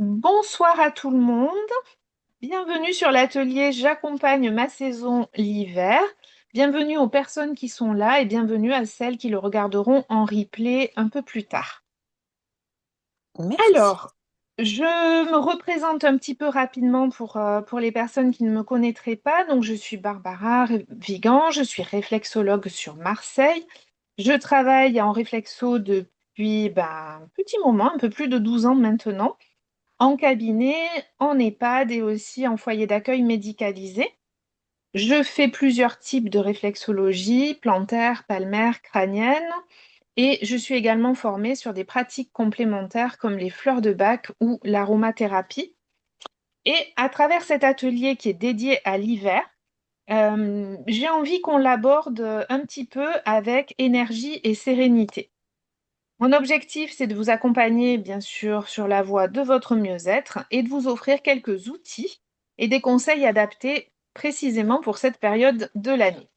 Bonsoir à tout le monde. Bienvenue sur l'atelier J'accompagne ma saison l'hiver. Bienvenue aux personnes qui sont là et bienvenue à celles qui le regarderont en replay un peu plus tard. Merci. Alors, je me représente un petit peu rapidement pour les personnes qui ne me connaîtraient pas. Donc, je suis Barbara Vigan, je suis réflexologue sur Marseille. Je travaille en réflexo depuis un petit moment, un peu plus de 12 ans maintenant, en cabinet, en EHPAD et aussi en foyer d'accueil médicalisé. Je fais plusieurs types de réflexologie, plantaire, palmaire, crânienne, et je suis également formée sur des pratiques complémentaires comme les fleurs de bac ou l'aromathérapie. Et à travers cet atelier qui est dédié à l'hiver, j'ai envie qu'on l'aborde un petit peu avec énergie et sérénité. Mon objectif, c'est de vous accompagner, bien sûr, sur la voie de votre mieux-être et de vous offrir quelques outils et des conseils adaptés précisément pour cette période de l'année.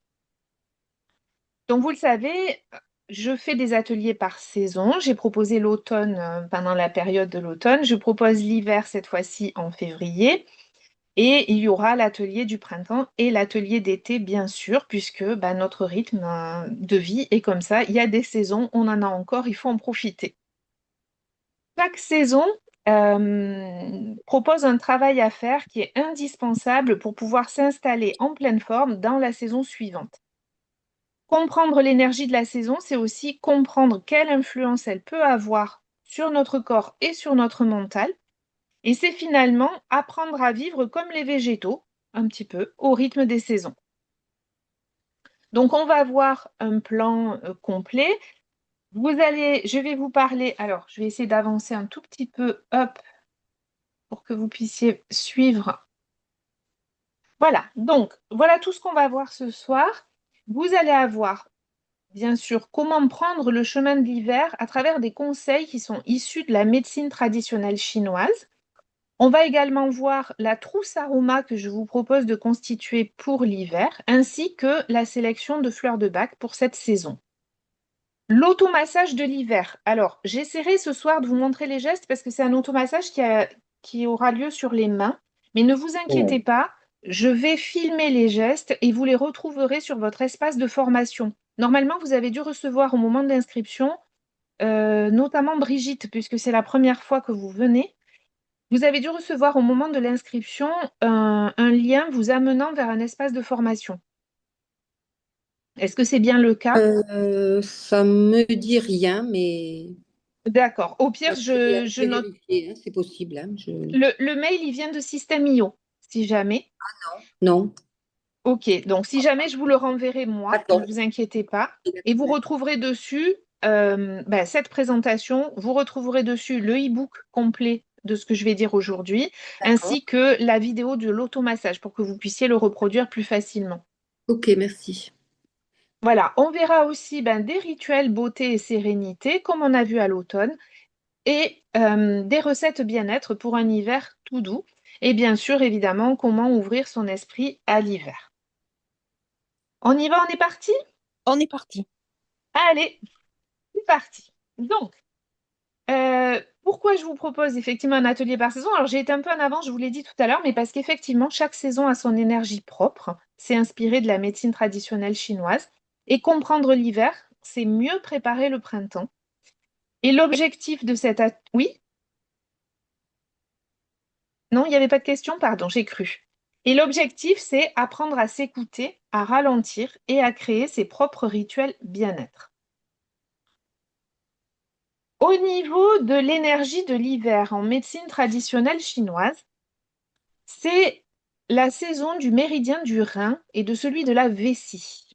Donc, vous le savez, je fais des ateliers par saison. J'ai proposé l'automne pendant la période de l'automne. Je propose l'hiver cette fois-ci en février. Et il y aura l'atelier du printemps et l'atelier d'été, bien sûr, puisque notre rythme de vie est comme ça. Il y a des saisons, on en a encore, il faut en profiter. Chaque saison propose un travail à faire qui est indispensable pour pouvoir s'installer en pleine forme dans la saison suivante. Comprendre l'énergie de la saison, c'est aussi comprendre quelle influence elle peut avoir sur notre corps et sur notre mental. Et c'est finalement apprendre à vivre comme les végétaux, un petit peu, au rythme des saisons. Donc, on va voir un plan complet. Je vais vous parler, alors je vais essayer d'avancer un tout petit peu, hop, pour que vous puissiez suivre. Voilà, donc voilà tout ce qu'on va voir ce soir. Vous allez avoir, bien sûr, comment prendre le chemin de l'hiver à travers des conseils qui sont issus de la médecine traditionnelle chinoise. On va également voir la trousse aroma que je vous propose de constituer pour l'hiver, ainsi que la sélection de fleurs de bac pour cette saison. L'automassage de l'hiver. Alors, j'essaierai ce soir de vous montrer les gestes parce que c'est un automassage qui aura lieu sur les mains. Mais ne vous inquiétez Ouais. pas, je vais filmer les gestes et vous les retrouverez sur votre espace de formation. Normalement, vous avez dû recevoir au moment de l'inscription, notamment Brigitte, puisque c'est la première fois que vous venez. Vous avez dû recevoir au moment de l'inscription un lien vous amenant vers un espace de formation. Est-ce que c'est bien le cas? Ça me dit rien, mais D'accord. Au pire, je je vais note. vérifier, hein, c'est possible, hein, Le mail, il vient de Système.io, si jamais. Non, Ok, donc si jamais je vous le renverrai moi, ne d'accord. vous inquiétez pas. Et vous retrouverez dessus cette présentation, vous retrouverez dessus le e-book complet de ce que je vais dire aujourd'hui, D'accord. ainsi que la vidéo de l'automassage pour que vous puissiez le reproduire plus facilement. Ok, merci. Voilà, on verra aussi des rituels beauté et sérénité, comme on a vu à l'automne, et des recettes bien-être pour un hiver tout doux. Et bien sûr, évidemment, comment ouvrir son esprit à l'hiver. On y va, on est parti? On est parti. Allez, c'est parti. Donc, pourquoi je vous propose effectivement un atelier par saison? Alors, j'ai été un peu en avance, je vous l'ai dit tout à l'heure, mais parce qu'effectivement, chaque saison a son énergie propre. C'est inspiré de la médecine traditionnelle chinoise. Et comprendre l'hiver, c'est mieux préparer le printemps. Et l'objectif de cet atelier... Oui? Non, il n'y avait pas de question? Pardon, j'ai cru. Et l'objectif, c'est apprendre à s'écouter, à ralentir et à créer ses propres rituels bien-être. Au niveau de l'énergie de l'hiver en médecine traditionnelle chinoise, c'est la saison du méridien du rein et de celui de la vessie.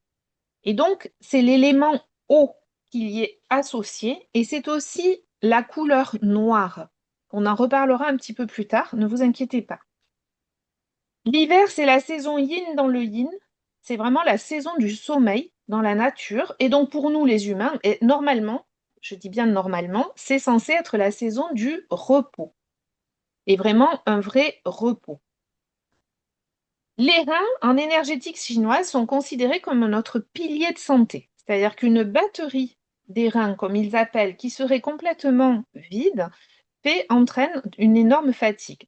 Et donc, c'est l'élément eau qui y est associé et c'est aussi la couleur noire. On en reparlera un petit peu plus tard, ne vous inquiétez pas. L'hiver, c'est la saison yin dans le yin. C'est vraiment la saison du sommeil dans la nature. Et donc, pour nous, les humains, et normalement, je dis bien normalement, c'est censé être la saison du repos. Et vraiment un vrai repos. Les reins, en énergétique chinoise, sont considérés comme notre pilier de santé. C'est-à-dire qu'une batterie des reins, comme ils appellent, qui serait complètement vide, entraîne une énorme fatigue.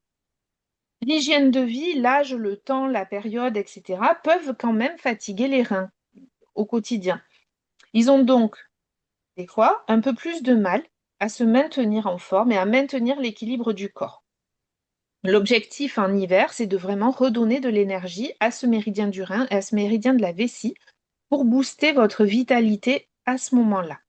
L'hygiène de vie, l'âge, le temps, la période, etc., peuvent quand même fatiguer les reins au quotidien. Ils ont donc, des fois, un peu plus de mal à se maintenir en forme et à maintenir l'équilibre du corps. L'objectif en hiver, c'est de vraiment redonner de l'énergie à ce méridien du rein et à ce méridien de la vessie pour booster votre vitalité à ce moment-là.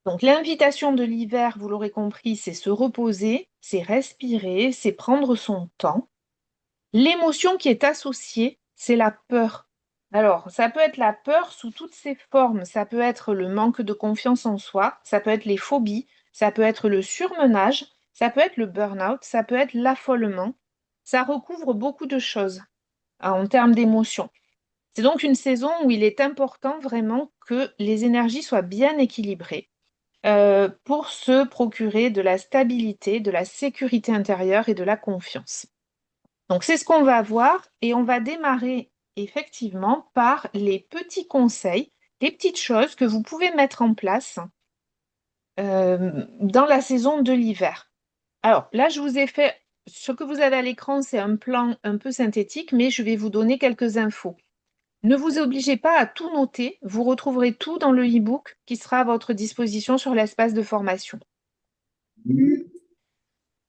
Donc l'invitation de l'hiver, vous l'aurez compris, c'est se reposer, c'est respirer, c'est prendre son temps. L'émotion qui est associée, c'est la peur. Alors, ça peut être la peur sous toutes ses formes. Ça peut être le manque de confiance en soi, ça peut être les phobies, ça peut être le surmenage, ça peut être le burn-out, ça peut être l'affolement. Ça recouvre beaucoup de choses en termes d'émotions. C'est donc une saison où il est important vraiment que les énergies soient bien équilibrées pour se procurer de la stabilité, de la sécurité intérieure et de la confiance. Donc c'est ce qu'on va voir et on va démarrer effectivement par les petits conseils, les petites choses que vous pouvez mettre en place dans la saison de l'hiver. Alors là, je vous ai fait, ce que vous avez à l'écran, c'est un plan un peu synthétique, mais je vais vous donner quelques infos. Ne vous obligez pas à tout noter, vous retrouverez tout dans le e-book qui sera à votre disposition sur l'espace de formation.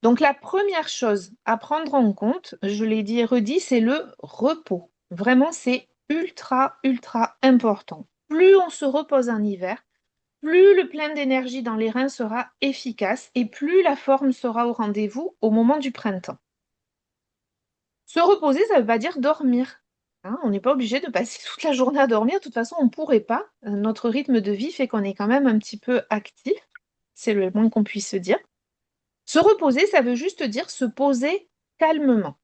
Donc la première chose à prendre en compte, je l'ai dit et redit, c'est le repos. Vraiment, c'est ultra, ultra important. Plus on se repose en hiver, plus le plein d'énergie dans les reins sera efficace et plus la forme sera au rendez-vous au moment du printemps. Se reposer, ça ne veut pas dire dormir. Hein, on n'est pas obligé de passer toute la journée à dormir. De toute façon, on ne pourrait pas. Notre rythme de vie fait qu'on est quand même un petit peu actif. C'est le moins qu'on puisse se dire. Se reposer, ça veut juste dire se poser calmement.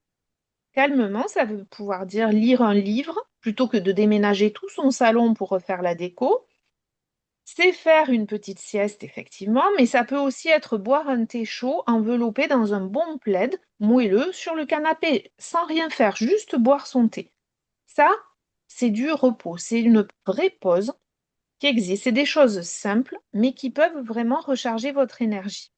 Calmement, ça veut pouvoir dire lire un livre plutôt que de déménager tout son salon pour refaire la déco. C'est faire une petite sieste, effectivement, mais ça peut aussi être boire un thé chaud enveloppé dans un bon plaid moelleux sur le canapé, sans rien faire, juste boire son thé. Ça, c'est du repos, c'est une vraie pause qui existe. C'est des choses simples, mais qui peuvent vraiment recharger votre énergie.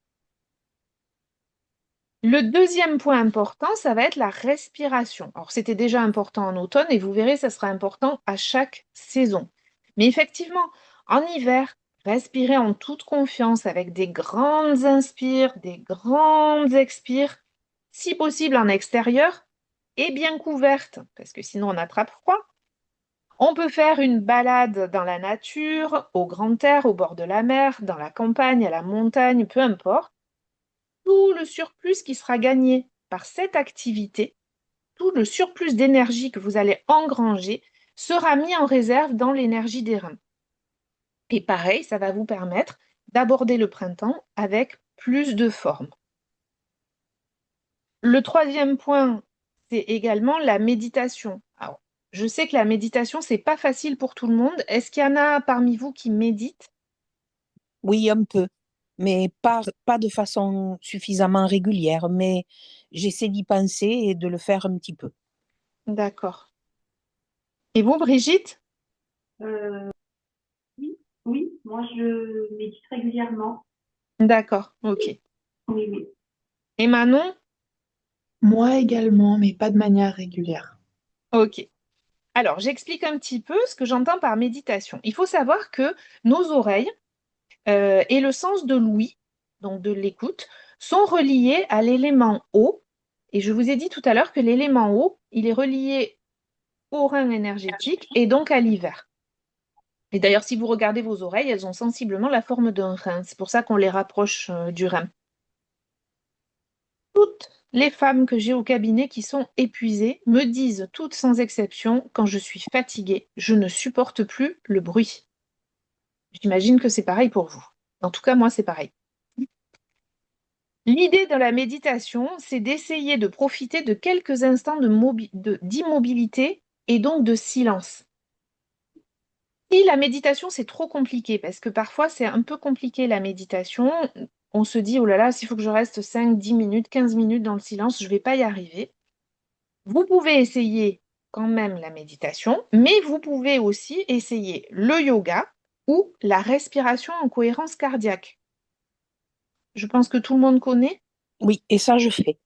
Le deuxième point important, ça va être la respiration. Alors, c'était déjà important en automne et vous verrez, ça sera important à chaque saison. Mais effectivement, en hiver, respirez en toute confiance avec des grandes inspires, des grandes expires, si possible en extérieur et bien couverte, parce que sinon on attrape froid. On peut faire une balade dans la nature, au grand air, au bord de la mer, dans la campagne, à la montagne, peu importe. Tout le surplus qui sera gagné par cette activité, tout le surplus d'énergie que vous allez engranger sera mis en réserve dans l'énergie des reins. Et pareil, ça va vous permettre d'aborder le printemps avec plus de forme. Le troisième point, c'est également la méditation. Alors, je sais que la méditation, c'est pas facile pour tout le monde. Est-ce qu'il y en a parmi vous qui méditent? Oui, un peu, mais pas de façon suffisamment régulière, mais j'essaie d'y penser et de le faire un petit peu. D'accord. Et vous, Brigitte? Euh, oui, oui, moi je médite régulièrement. D'accord, ok. Oui, oui. Et Manon? Moi également, mais pas de manière régulière. Ok. Alors, j'explique un petit peu ce que j'entends par méditation. Il faut savoir que nos oreilles et le sens de l'ouïe, donc de l'écoute, sont reliés à l'élément eau. Et je vous ai dit tout à l'heure que l'élément eau, il est relié au rein énergétique et donc à l'hiver. Et d'ailleurs, si vous regardez vos oreilles, elles ont sensiblement la forme d'un rein. C'est pour ça qu'on les rapproche du rein. Toutes les femmes que j'ai au cabinet qui sont épuisées me disent, toutes sans exception, quand je suis fatiguée, je ne supporte plus le bruit. J'imagine que c'est pareil pour vous. En tout cas, moi, c'est pareil. L'idée de la méditation, c'est d'essayer de profiter de quelques instants d'immobilité et donc de silence. Si la méditation, c'est trop compliqué, parce que parfois c'est un peu compliqué la méditation, on se dit, oh là là, s'il faut que je reste 5, 10 minutes, 15 minutes dans le silence, je ne vais pas y arriver. Vous pouvez essayer quand même la méditation, mais vous pouvez aussi essayer le yoga ou la respiration en cohérence cardiaque. Je pense que tout le monde connaît. Oui, et ça, je fais.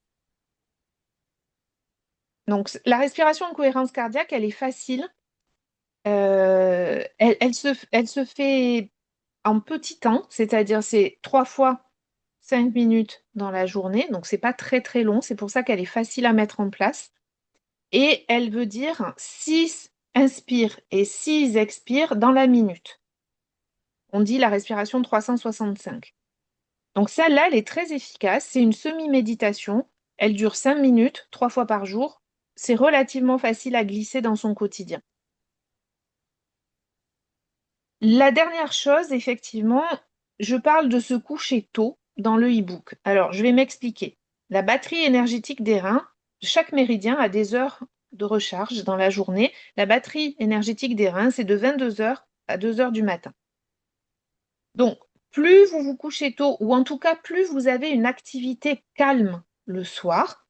Donc, la respiration en cohérence cardiaque, elle est facile. Elle se fait en petit temps, c'est-à-dire c'est 3 fois 5 minutes dans la journée. Donc, c'est pas très très long. C'est pour ça qu'elle est facile à mettre en place. Et elle veut dire 6 inspire et 6 expire dans la minute. On dit la respiration 365. Donc celle-là, elle est très efficace. C'est une semi-méditation. Elle dure 5 minutes, 3 fois par jour. C'est relativement facile à glisser dans son quotidien. La dernière chose, effectivement, je parle de se coucher tôt dans le e-book. Alors, je vais m'expliquer. La batterie énergétique des reins, chaque méridien a des heures de recharge dans la journée. La batterie énergétique des reins, c'est de 22 heures à 2 heures du matin. Donc, plus vous vous couchez tôt, ou en tout cas, plus vous avez une activité calme le soir,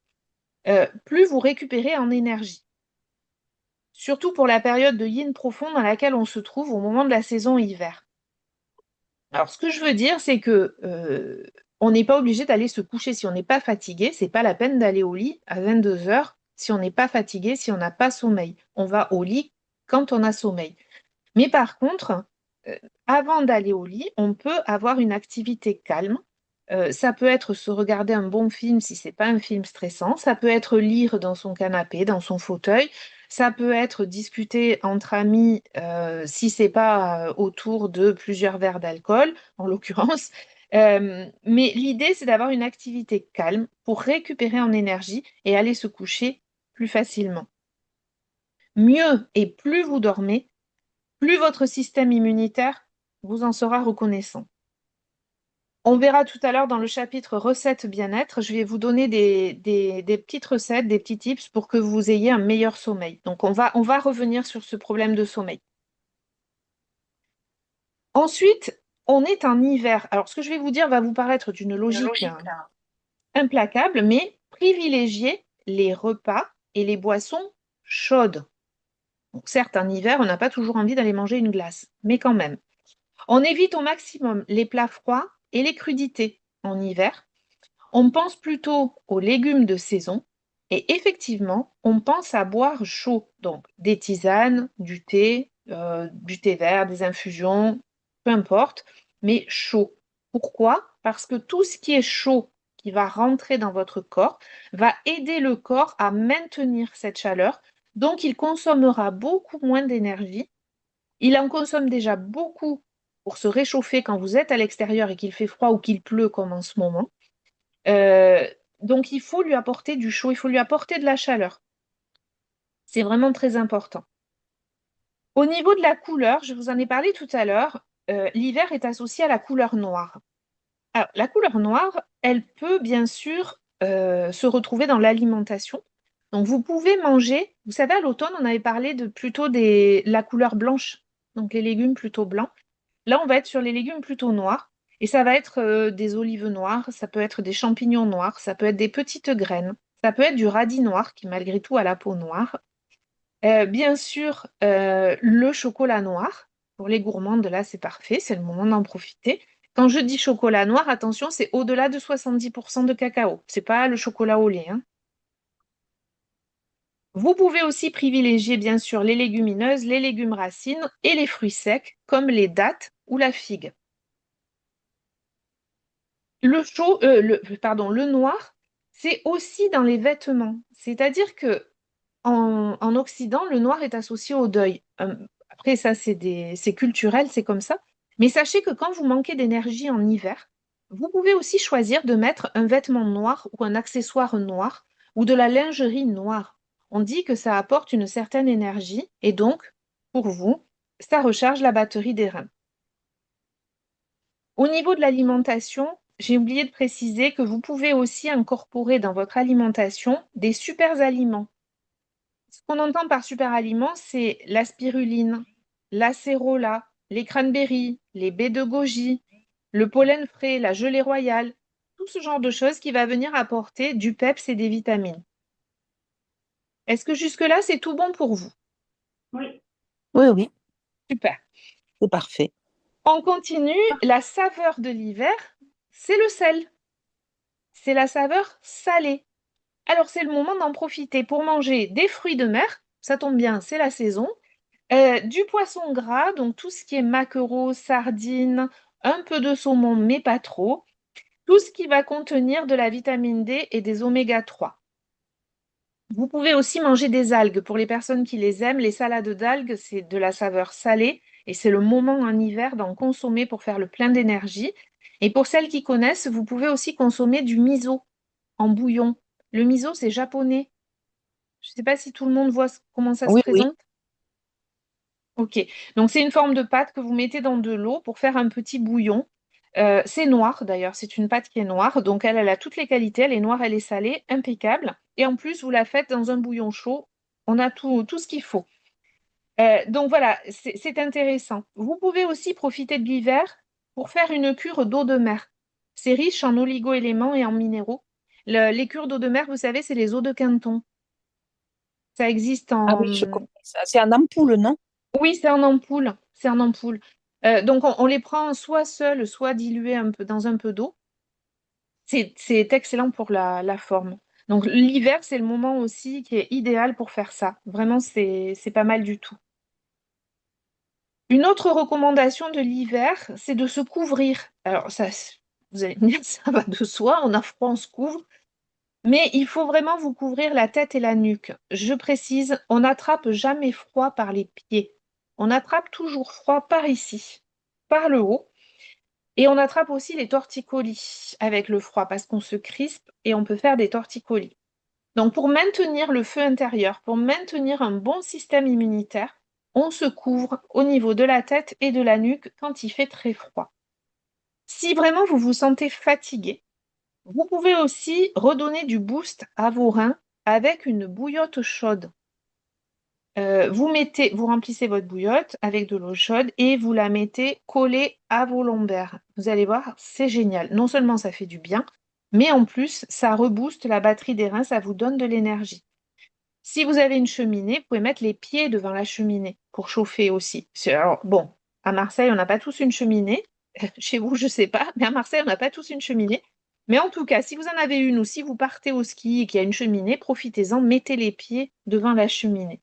plus vous récupérez en énergie. Surtout pour la période de yin profond dans laquelle on se trouve au moment de la saison hiver. Alors, ce que je veux dire, c'est que on n'est pas obligé d'aller se coucher si on n'est pas fatigué. C'est pas la peine d'aller au lit à 22 heures si on n'est pas fatigué, si on n'a pas sommeil. On va au lit quand on a sommeil. Mais par contre, euh, avant d'aller au lit, on peut avoir une activité calme. Ça peut être se regarder un bon film si c'est pas un film stressant. Ça peut être lire dans son canapé, dans son fauteuil. Ça peut être discuter entre amis si c'est pas autour de plusieurs verres d'alcool, en l'occurrence. Mais l'idée, c'est d'avoir une activité calme pour récupérer en énergie et aller se coucher plus facilement. Mieux et plus vous dormez, plus votre système immunitaire vous en sera reconnaissant. On verra tout à l'heure dans le chapitre recettes bien-être, je vais vous donner des petites recettes, des petits tips pour que vous ayez un meilleur sommeil. Donc on va revenir sur ce problème de sommeil. Ensuite, on est en hiver. Alors ce que je vais vous dire va vous paraître d'une logique implacable, mais privilégiez les repas et les boissons chaudes. Donc certes, en hiver, on n'a pas toujours envie d'aller manger une glace, mais quand même. On évite au maximum les plats froids et les crudités en hiver. On pense plutôt aux légumes de saison et effectivement, on pense à boire chaud, donc des tisanes, du thé vert, des infusions, peu importe, mais chaud. Pourquoi? Parce que tout ce qui est chaud qui va rentrer dans votre corps va aider le corps à maintenir cette chaleur, donc il consommera beaucoup moins d'énergie. Il en consomme déjà beaucoup pour se réchauffer quand vous êtes à l'extérieur et qu'il fait froid ou qu'il pleut comme en ce moment. Euh, donc, il faut lui apporter du chaud, il faut lui apporter de la chaleur. C'est vraiment très important. Au niveau de la couleur, je vous en ai parlé tout à l'heure, l'hiver est associé à la couleur noire. Alors, la couleur noire, elle peut bien sûr se retrouver dans l'alimentation. Donc, vous pouvez manger, vous savez, à l'automne, on avait parlé de plutôt la couleur blanche, donc les légumes plutôt blancs. Là, on va être sur les légumes plutôt noirs. Et ça va être des olives noires, ça peut être des champignons noirs, ça peut être des petites graines, ça peut être du radis noir qui malgré tout a la peau noire. Bien sûr, le chocolat noir. Pour les gourmandes, là, c'est parfait, c'est le moment d'en profiter. Quand je dis chocolat noir, attention, c'est au-delà de 70% de cacao. C'est pas le chocolat au lait, hein. Vous pouvez aussi privilégier, bien sûr, les légumineuses, les légumes racines et les fruits secs, comme les dattes ou la figue. Le noir, c'est aussi dans les vêtements. C'est-à-dire que en Occident, le noir est associé au deuil. Après, ça, c'est culturel, c'est comme ça. Mais sachez que quand vous manquez d'énergie en hiver, vous pouvez aussi choisir de mettre un vêtement noir ou un accessoire noir ou de la lingerie noire. On dit que ça apporte une certaine énergie et donc, pour vous, ça recharge la batterie des reins. Au niveau de l'alimentation, j'ai oublié de préciser que vous pouvez aussi incorporer dans votre alimentation des super aliments. Ce qu'on entend par super aliments, c'est la spiruline, l'acérola, les cranberries, les baies de goji, le pollen frais, la gelée royale, tout ce genre de choses qui va venir apporter du peps et des vitamines. Est-ce que jusque-là, c'est tout bon pour vous? Oui. Oui, oui, Super. c'est parfait. On continue. La saveur de l'hiver, c'est le sel. C'est la saveur salée. Alors, c'est le moment d'en profiter pour manger des fruits de mer. Ça tombe bien, c'est la saison. Du poisson gras, donc tout ce qui est maquereau, sardines, un peu de saumon, mais pas trop. Tout ce qui va contenir de la vitamine D et des oméga 3. Vous pouvez aussi manger des algues. Pour les personnes qui les aiment, les salades d'algues, c'est de la saveur salée et c'est le moment en hiver d'en consommer pour faire le plein d'énergie. Et pour celles qui connaissent, vous pouvez aussi consommer du miso en bouillon. Le miso, c'est japonais. Je ne sais pas si tout le monde voit comment ça se Oui, oui. présente. Ok, donc c'est une forme de pâte que vous mettez dans de l'eau pour faire un petit bouillon. C'est noir d'ailleurs, c'est une pâte qui est noire, donc elle a toutes les qualités, elle est noire, elle est salée, impeccable. Et en plus, vous la faites dans un bouillon chaud, on a tout ce qu'il faut. Donc voilà, c'est intéressant. Vous pouvez aussi profiter de l'hiver pour faire une cure d'eau de mer. C'est riche en oligo-éléments et en minéraux. Les cures d'eau de mer, vous savez, c'est les eaux de Quinton. Ça existe Ah oui, je connais ça. C'est en ampoule, non? Oui, c'est en ampoule. C'est en ampoule. Donc, on les prend soit seuls, soit dilués un peu dans un peu d'eau. C'est excellent pour la forme. Donc, l'hiver, c'est le moment aussi qui est idéal pour faire ça. Vraiment, c'est pas mal du tout. Une autre recommandation de l'hiver, c'est de se couvrir. Alors, ça, vous allez me dire, ça va de soi, on a froid, on se couvre. Mais il faut vraiment vous couvrir la tête et la nuque. Je précise, on n'attrape jamais froid par les pieds. On attrape toujours froid par ici, par le haut. Et on attrape aussi les torticolis avec le froid parce qu'on se crispe et on peut faire des torticolis. Donc pour maintenir le feu intérieur, pour maintenir un bon système immunitaire, on se couvre au niveau de la tête et de la nuque quand il fait très froid. Si vraiment vous vous sentez fatigué, vous pouvez aussi redonner du boost à vos reins avec une bouillotte chaude. Vous remplissez votre bouillotte avec de l'eau chaude et vous la mettez collée à vos lombaires. Vous allez voir, c'est génial. Non seulement ça fait du bien, mais en plus, ça rebooste la batterie des reins, ça vous donne de l'énergie. Si vous avez une cheminée, vous pouvez mettre les pieds devant la cheminée pour chauffer aussi. Alors, bon, à Marseille, on n'a pas tous une cheminée. Chez vous, je ne sais pas, mais à Marseille, on n'a pas tous une cheminée. Mais en tout cas, si vous en avez une ou si vous partez au ski et qu'il y a une cheminée, profitez-en, mettez les pieds devant la cheminée.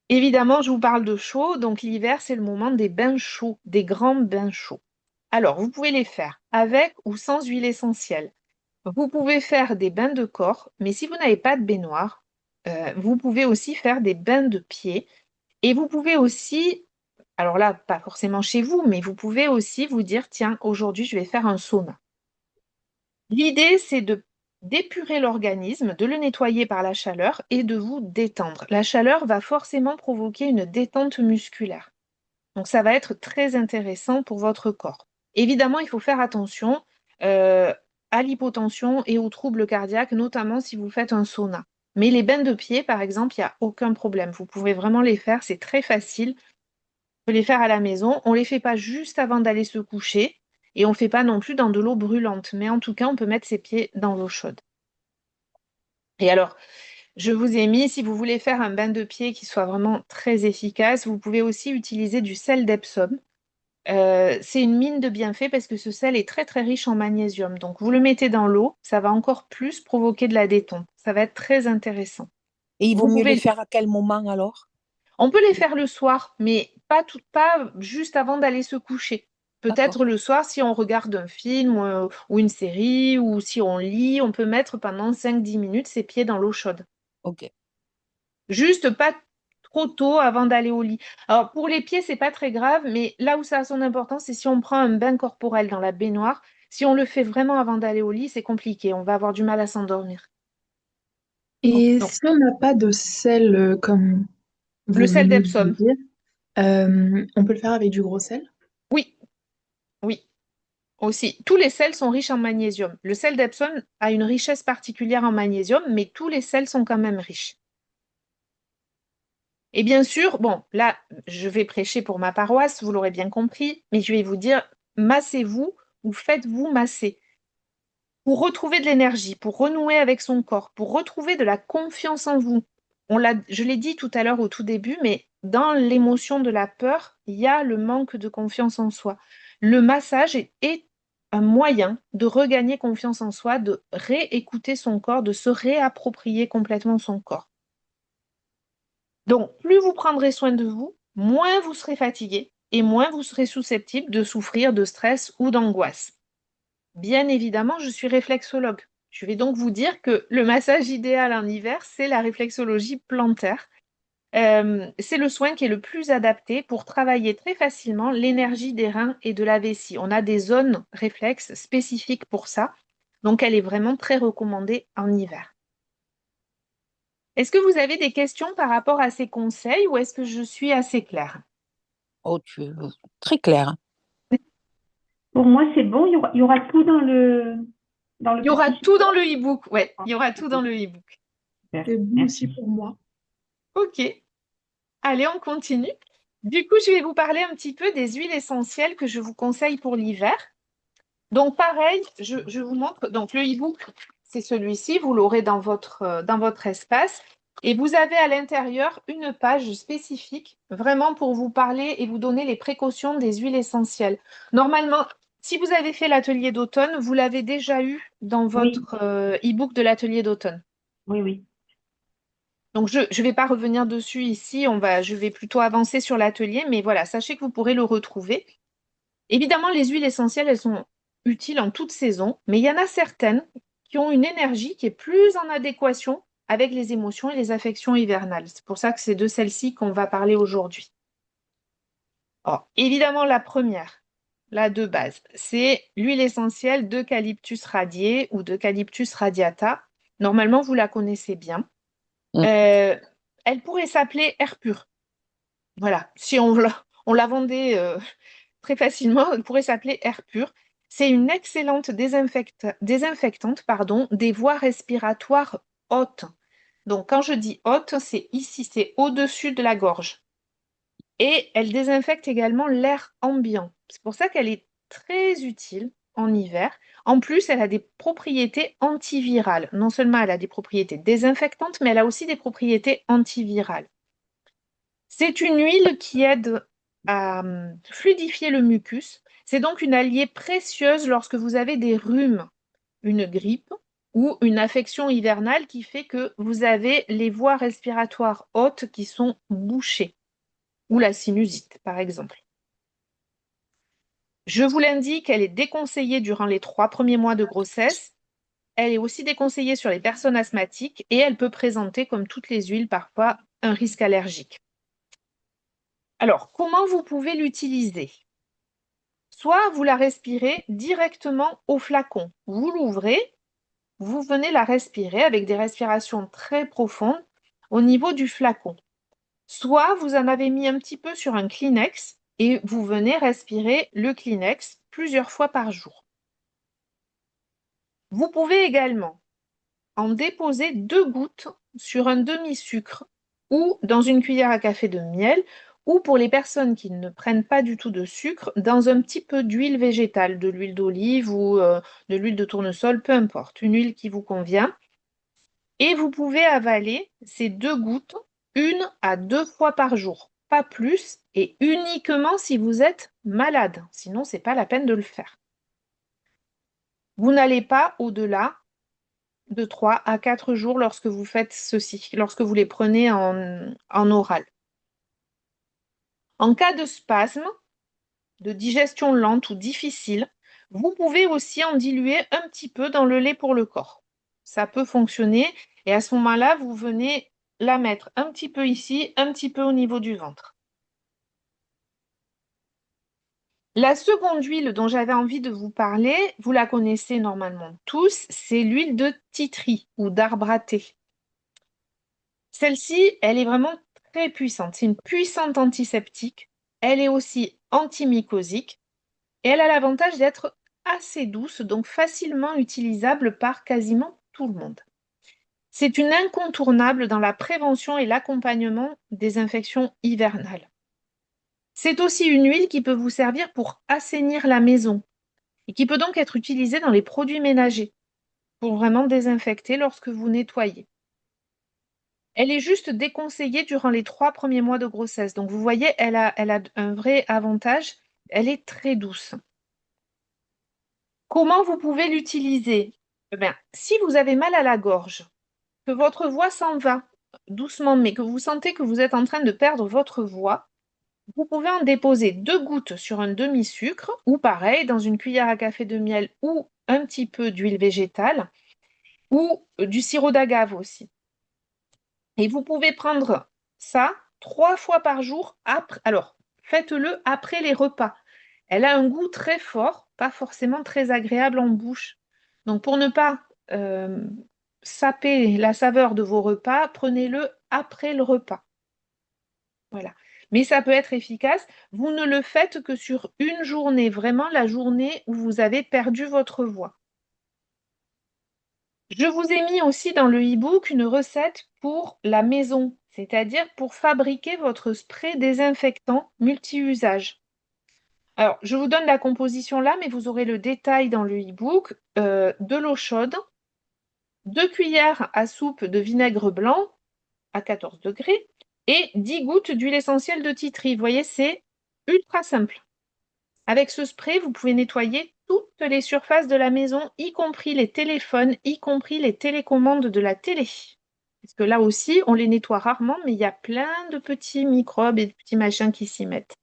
Évidemment, je vous parle de chaud, donc l'hiver, c'est le moment des bains chauds, des grands bains chauds. Alors, vous pouvez les faire avec ou sans huile essentielle. Vous pouvez faire des bains de corps, mais si vous n'avez pas de baignoire, vous pouvez aussi faire des bains de pieds. Et vous pouvez aussi, alors là, pas forcément chez vous, mais vous pouvez aussi vous dire, tiens, aujourd'hui, je vais faire un sauna. L'idée, c'est d'épurer l'organisme, de le nettoyer par la chaleur et de vous détendre. La chaleur va forcément provoquer une détente musculaire. Donc, ça va être très intéressant pour votre corps. Évidemment, il faut faire attention à l'hypotension et aux troubles cardiaques, notamment si vous faites un sauna. Mais les bains de pied, par exemple, il n'y a aucun problème. Vous pouvez vraiment les faire, c'est très facile. On peut les faire à la maison. On ne les fait pas juste avant d'aller se coucher et on ne fait pas non plus dans de l'eau brûlante. Mais en tout cas, on peut mettre ses pieds dans l'eau chaude. Et alors, je vous ai mis, si vous voulez faire un bain de pied qui soit vraiment très efficace, vous pouvez aussi utiliser du sel d'Epsom. C'est une mine de bienfaits parce que ce sel est très très riche en magnésium. Donc vous le mettez dans l'eau, ça va encore plus provoquer de la détente. Ça va être très intéressant. Et il vaut Vous mieux les pouvez, faire à quel moment alors? on peut les faire le soir, mais pas juste avant d'aller se coucher. Peut-être D'accord. le soir si on regarde un film ou une série ou si on lit, on peut mettre pendant 5-10 minutes ses pieds dans l'eau chaude. Ok. Juste pas trop tôt avant d'aller au lit. Alors pour les pieds, c'est pas très grave, mais là où ça a son importance, c'est si on prend un bain corporel dans la baignoire. Si on le fait vraiment avant d'aller au lit, c'est compliqué. On va avoir du mal à s'endormir. Et Donc, si on n'a pas de sel, comme le vous sel venez de le d'Epsom. dire, on peut le faire avec du gros sel? Oui, oui, aussi. Tous les sels sont riches en magnésium. Le sel d'Epsom a une richesse particulière en magnésium, mais tous les sels sont quand même riches. Et bien sûr, bon, là, je vais prêcher pour ma paroisse, vous l'aurez bien compris, mais je vais vous dire, massez-vous ou faites-vous masser. Pour retrouver de l'énergie, pour renouer avec son corps, pour retrouver de la confiance en vous. Je l'ai dit tout à l'heure au tout début, mais dans l'émotion de la peur, il y a le manque de confiance en soi. Le massage est un moyen de regagner confiance en soi, de réécouter son corps, de se réapproprier complètement son corps. Donc, plus vous prendrez soin de vous, moins vous serez fatigué et moins vous serez susceptible de souffrir de stress ou d'angoisse. Bien évidemment, je suis réflexologue. Je vais donc vous dire que le massage idéal en hiver, c'est la réflexologie plantaire. C'est le soin qui est le plus adapté pour travailler très facilement l'énergie des reins et de la vessie. On a des zones réflexes spécifiques pour ça, donc elle est vraiment très recommandée en hiver. Est-ce que vous avez des questions par rapport à ces conseils ou est-ce que je suis assez claire? Oh, très clair. Pour moi, c'est bon. Il y aura tout dans le Il y aura petit tout dans support. le e-book, ouais, il y aura tout dans le e-book. Super. C'est bon aussi Merci. pour moi. Ok, allez, on continue. Du coup, je vais vous parler un petit peu des huiles essentielles que je vous conseille pour l'hiver. Donc, pareil, je vous montre. Donc, le e-book, c'est celui-ci. Vous l'aurez dans votre espace. Et vous avez à l'intérieur une page spécifique, vraiment pour vous parler et vous donner les précautions des huiles essentielles. Normalement, si vous avez fait l'atelier d'automne, vous l'avez déjà eu dans Oui, votre e-book de l'atelier d'automne. oui, oui. Donc, je ne vais pas revenir dessus ici. Je vais plutôt avancer sur l'atelier. Mais voilà, sachez que vous pourrez le retrouver. Évidemment, les huiles essentielles, elles sont utiles en toute saison, mais il y en a certaines qui ont une énergie qui est plus en adéquation avec les émotions et les affections hivernales. C'est pour ça que c'est de celles-ci qu'on va parler aujourd'hui. Alors, évidemment, la première, la de base, c'est l'huile essentielle d'Eucalyptus radié ou d'Eucalyptus radiata. Normalement, vous la connaissez bien. Mm. Elle pourrait s'appeler air pur. Voilà, si on la vendait très facilement, elle pourrait s'appeler air pur. C'est une excellente désinfectante, des voies respiratoires hautes. Donc, quand je dis haute, c'est ici, c'est au-dessus de la gorge. Et elle désinfecte également l'air ambiant. C'est pour ça qu'elle est très utile en hiver. En plus, elle a des propriétés antivirales. Non seulement elle a des propriétés désinfectantes, mais elle a aussi des propriétés antivirales. C'est une huile qui aide à fluidifier le mucus. C'est donc une alliée précieuse lorsque vous avez des rhumes, une grippe ou une affection hivernale qui fait que vous avez les voies respiratoires hautes qui sont bouchées, ou la sinusite, par exemple. Je vous l'indique, elle est déconseillée durant les 3 premiers mois de grossesse. Elle est aussi déconseillée sur les personnes asthmatiques et elle peut présenter, comme toutes les huiles, parfois un risque allergique. Alors, comment vous pouvez l'utiliser? Soit vous la respirez directement au flacon. Vous l'ouvrez, vous venez la respirer avec des respirations très profondes au niveau du flacon. Soit vous en avez mis un petit peu sur un Kleenex et vous venez respirer le Kleenex plusieurs fois par jour. Vous pouvez également en déposer 2 gouttes sur un demi-sucre ou dans une cuillère à café de miel ou pour les personnes qui ne prennent pas du tout de sucre, dans un petit peu d'huile végétale, de l'huile d'olive ou de l'huile de tournesol, peu importe, une huile qui vous convient. Et vous pouvez avaler ces 2 gouttes 1 à 2 fois par jour, pas plus, et uniquement si vous êtes malade. Sinon, ce n'est pas la peine de le faire. Vous n'allez pas au-delà de 3 à 4 jours lorsque vous faites ceci, lorsque vous les prenez en oral. En cas de spasme, de digestion lente ou difficile, vous pouvez aussi en diluer un petit peu dans le lait pour le corps. Ça peut fonctionner et à ce moment-là, vous venez la mettre un petit peu ici, un petit peu au niveau du ventre. La seconde huile dont j'avais envie de vous parler, vous la connaissez normalement tous, c'est l'huile de titri ou d'arbre à thé. Celle-ci, elle est vraiment très puissante. C'est une puissante antiseptique. Elle est aussi antimycosique et elle a l'avantage d'être assez douce, donc facilement utilisable par quasiment tout le monde. C'est une incontournable dans la prévention et l'accompagnement des infections hivernales. C'est aussi une huile qui peut vous servir pour assainir la maison et qui peut donc être utilisée dans les produits ménagers pour vraiment désinfecter lorsque vous nettoyez. Elle est juste déconseillée durant les 3 premiers mois de grossesse. Donc, vous voyez, elle a un vrai avantage. Elle est très douce. Comment vous pouvez l'utiliser? Eh bien, si vous avez mal à la gorge, que votre voix s'en va doucement, mais que vous sentez que vous êtes en train de perdre votre voix, vous pouvez en déposer 2 gouttes sur un demi-sucre ou pareil, dans une cuillère à café de miel ou un petit peu d'huile végétale ou du sirop d'agave aussi. Et vous pouvez prendre ça 3 fois par jour. Alors, faites-le après les repas. Elle a un goût très fort, pas forcément très agréable en bouche. Donc, pour ne pas saper la saveur de vos repas, prenez-le après le repas. Voilà. Mais ça peut être efficace. Vous ne le faites que sur une journée, vraiment la journée où vous avez perdu votre voix. Je vous ai mis aussi dans le e-book une recette pour la maison, c'est-à-dire pour fabriquer votre spray désinfectant multi-usage. Alors, je vous donne la composition là, mais vous aurez le détail dans le e-book. De l'eau chaude, 2 cuillères à soupe de vinaigre blanc à 14 degrés et 10 gouttes d'huile essentielle de tea tree. Vous voyez, c'est ultra simple. Avec ce spray, vous pouvez nettoyer toutes les surfaces de la maison, y compris les téléphones, y compris les télécommandes de la télé. Parce que là aussi, on les nettoie rarement, mais il y a plein de petits microbes et de petits machins qui s'y mettent.